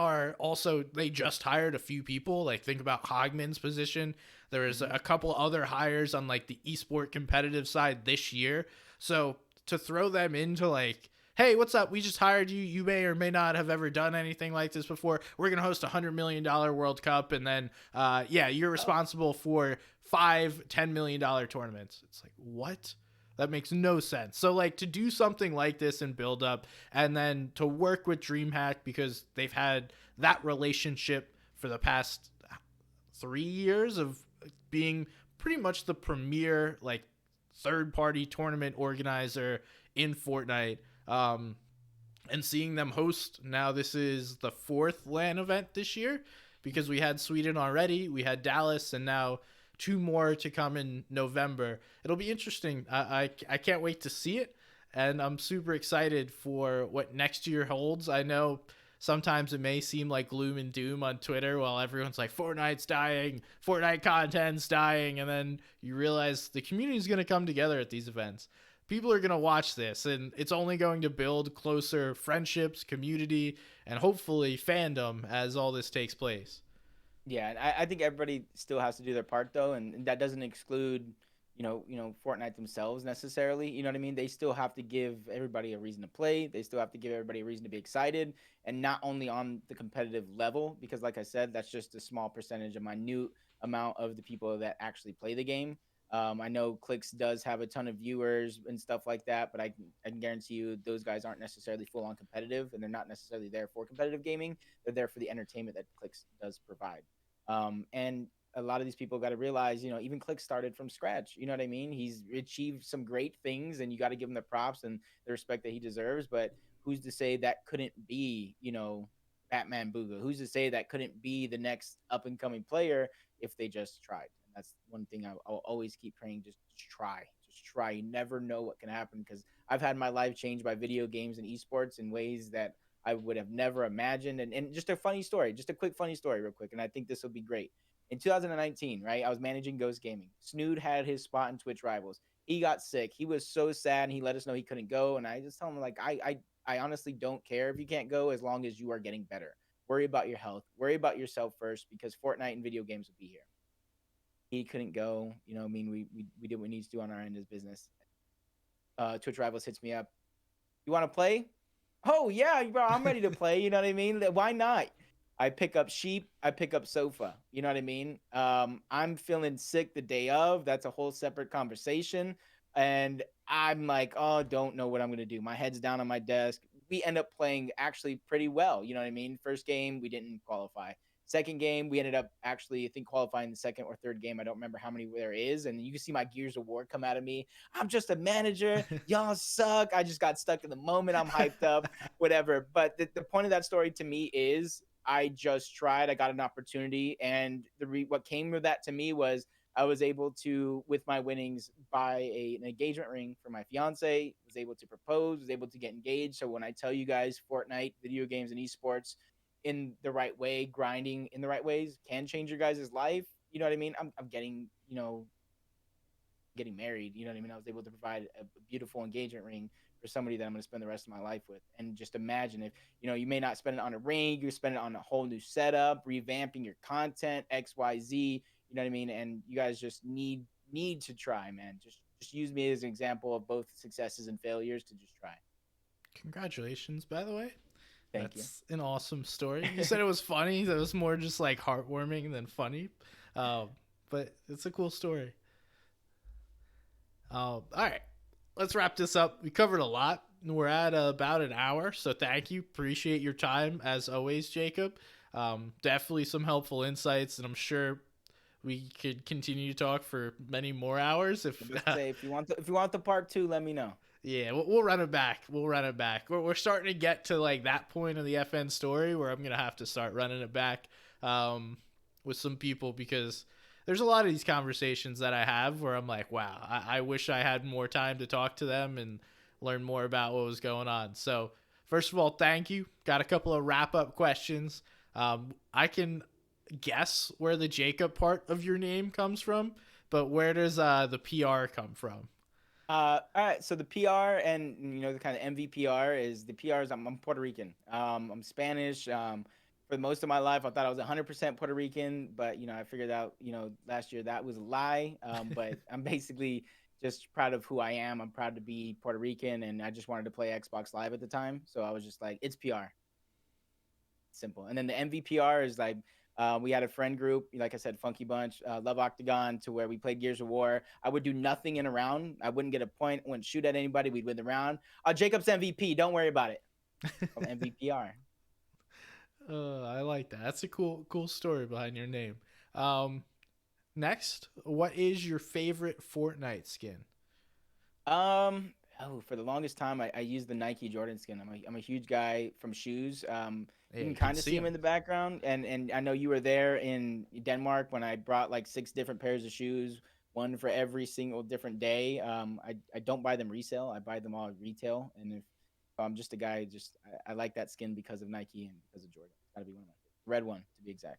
just hired a few people. Like, think about Hogman's position. There is a couple other hires on like the esport competitive side this year. So to throw them into like, hey, what's up? We just hired you. You may or may not have ever done anything like this before. We're going to host $100 million World Cup. And then, you're responsible for $5-10 million tournaments. It's like, what? That makes no sense. So like, to do something like this and build up, and then to work with DreamHack, because they've had that relationship for the past 3 years of being pretty much the premier like third party tournament organizer in Fortnite. And seeing them host, now this is the fourth LAN event this year, because we had Sweden already, we had Dallas, and now two more to come in November. It'll be interesting. I can't wait to see it, and I'm super excited for what next year holds. I know sometimes it may seem like gloom and doom on Twitter while everyone's like, Fortnite's dying, Fortnite content's dying, and then you realize the community is going to come together at these events. People are going to watch this, and it's only going to build closer friendships, community, and hopefully fandom as all this takes place. Yeah, and I think everybody still has to do their part though, and that doesn't exclude, Fortnite themselves necessarily. You know what I mean? They still have to give everybody a reason to play. They still have to give everybody a reason to be excited, and not only on the competitive level, because like I said, that's just a small percentage, a minute amount of the people that actually play the game. I know Clicks does have a ton of viewers and stuff like that, but I can guarantee you those guys aren't necessarily full on competitive, and they're not necessarily there for competitive gaming. They're there for the entertainment that Clicks does provide. And a lot of these people got to realize, even Clicks started from scratch. You know what I mean? He's achieved some great things, and you got to give him the props and the respect that he deserves. But who's to say that couldn't be, Batman Booga? Who's to say that couldn't be the next up and coming player if they just tried? And that's one thing I'll always keep praying. Just try. Just try. You never know what can happen, because I've had my life changed by video games and esports in ways that I would have never imagined. And just a funny story, just a quick funny story, real quick. And I think this will be great. In 2019, right, I was managing Ghost Gaming. Snood had his spot in Twitch Rivals. He got sick. He was so sad, and he let us know he couldn't go. And I just tell him, like, I honestly don't care if you can't go, as long as you are getting better. Worry about your health. Worry about yourself first, because Fortnite and video games will be here. He couldn't go. I mean, we did what we need to do on our end as business. Twitch Rivals hits me up. You want to play? Oh yeah, bro, I'm ready to play. You know what I mean? Why not? I pick up sheep. I pick up sofa. You know what I mean? I'm feeling sick the day of. That's a whole separate conversation. And I'm like, oh, don't know what I'm gonna do. My head's down on my desk. We end up playing actually pretty well. You know what I mean? First game, we didn't qualify. Second game, we ended up actually, I think, qualifying the second or third game. I don't remember how many there is. And you can see my Gears of War come out of me. I'm just a manager. Y'all suck. I just got stuck in the moment. I'm hyped up, whatever. But the point of that story to me is I just tried. I got an opportunity. And what came of that to me was I was able to, with my winnings, buy an engagement ring for my fiance, was able to propose, was able to get engaged. So when I tell you guys Fortnite, video games, and esports in the right way, grinding in the right ways can change your guys' life. You know what I mean? I'm getting, getting married. You know what I mean? I was able to provide a beautiful engagement ring for somebody that I'm going to spend the rest of my life with. And just imagine if, you may not spend it on a ring, you spend it on a whole new setup, revamping your content, XYZ, you know what I mean? And you guys just need to try, man. Just use me as an example of both successes and failures to just try. Congratulations, by the way. Thank you. That's an awesome story. You said it was funny. That was more just like heartwarming than funny. But it's a cool story. All right. Let's wrap this up. We covered a lot. We're at about an hour. So thank you. Appreciate your time as always, Jacob. Definitely some helpful insights. And I'm sure we could continue to talk for many more hours. If you want the part two, let me know. Yeah, we'll run it back. We're starting to get to like that point of the FN story where I'm gonna have to start running it back with some people, because there's a lot of these conversations that I have where I'm like, wow, I wish I had more time to talk to them and learn more about what was going on. So first of all, thank you. Got a couple of wrap up questions. I can guess where the Jacob part of your name comes from, but where does the PR come from? All right. So the PR and the kind of MVPR is the PRs. I'm Puerto Rican. I'm Spanish. For most of my life, I thought I was 100% Puerto Rican, but I figured out last year that was a lie. But I'm basically just proud of who I am. I'm proud to be Puerto Rican, and I just wanted to play Xbox Live at the time, so I was just like, it's PR. Simple. And then the MVPR is like, we had a friend group, like I said, Funky Bunch, Love Octagon, to where we played Gears of War. I would do nothing in a round. I wouldn't get a point, wouldn't shoot at anybody. We'd win the round. Jacob's MVP. Don't worry about it. MVPR. I like that. That's a cool story behind your name. Next, what is your favorite Fortnite skin? For the longest time, I used the Nike Jordan skin. I'm a huge guy from shoes. Yeah, You can you kind of see him in the background, and I know you were there in Denmark when I brought like 6 different pairs of shoes, one for every single different day. I don't buy them resale. I buy them all retail, and if I'm just a guy, I like that skin because of Nike and because of Jordan. It's gotta be one of my favorites. Red one to be exact.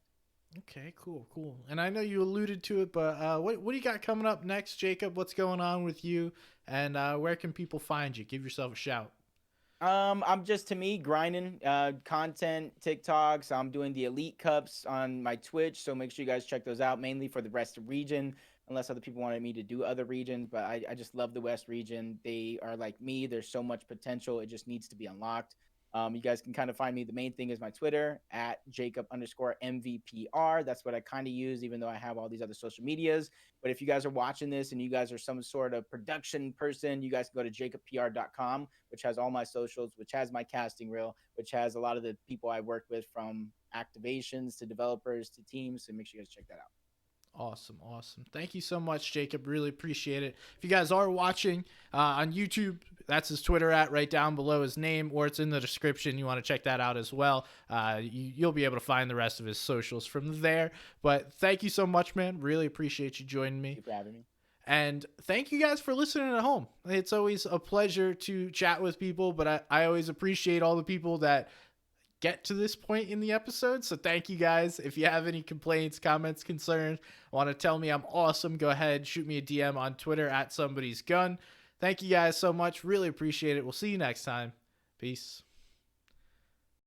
Okay, cool. And I know you alluded to it, but what do you got coming up next, Jacob? What's going on with you, and where can people find you? Give yourself a shout. I'm just, to me, grinding content, TikToks. I'm doing the Elite Cups on my Twitch, so make sure you guys check those out, mainly for the West region, unless other people wanted me to do other regions. But I just love the West region. They are like me. There's so much potential. It just needs to be unlocked. You guys can kind of find me. The main thing is my Twitter at Jacob underscore MVPR. That's what I kind of use, even though I have all these other social medias. But if you guys are watching this and you guys are some sort of production person, you guys can go to jacobpr.com, which has all my socials, which has my casting reel, which has a lot of the people I work with, from activations to developers to teams. So make sure you guys check that out. Awesome. Thank you so much, Jacob. Really appreciate it. If you guys are watching on YouTube, that's his Twitter right down below his name, or it's in the description. You want to check that out as well. You'll be able to find the rest of his socials from there. But thank you so much, man. Really appreciate you joining me. Thank you for having me. And thank you guys for listening at home. It's always a pleasure to chat with people, but I always appreciate all the people that get to this point in the episode. So thank you guys. If you have any complaints, comments, concerns, want to tell me I'm awesome, go ahead, shoot me a DM on Twitter at somebody's gun. Thank you guys so much. Really appreciate it. We'll see you next time. Peace.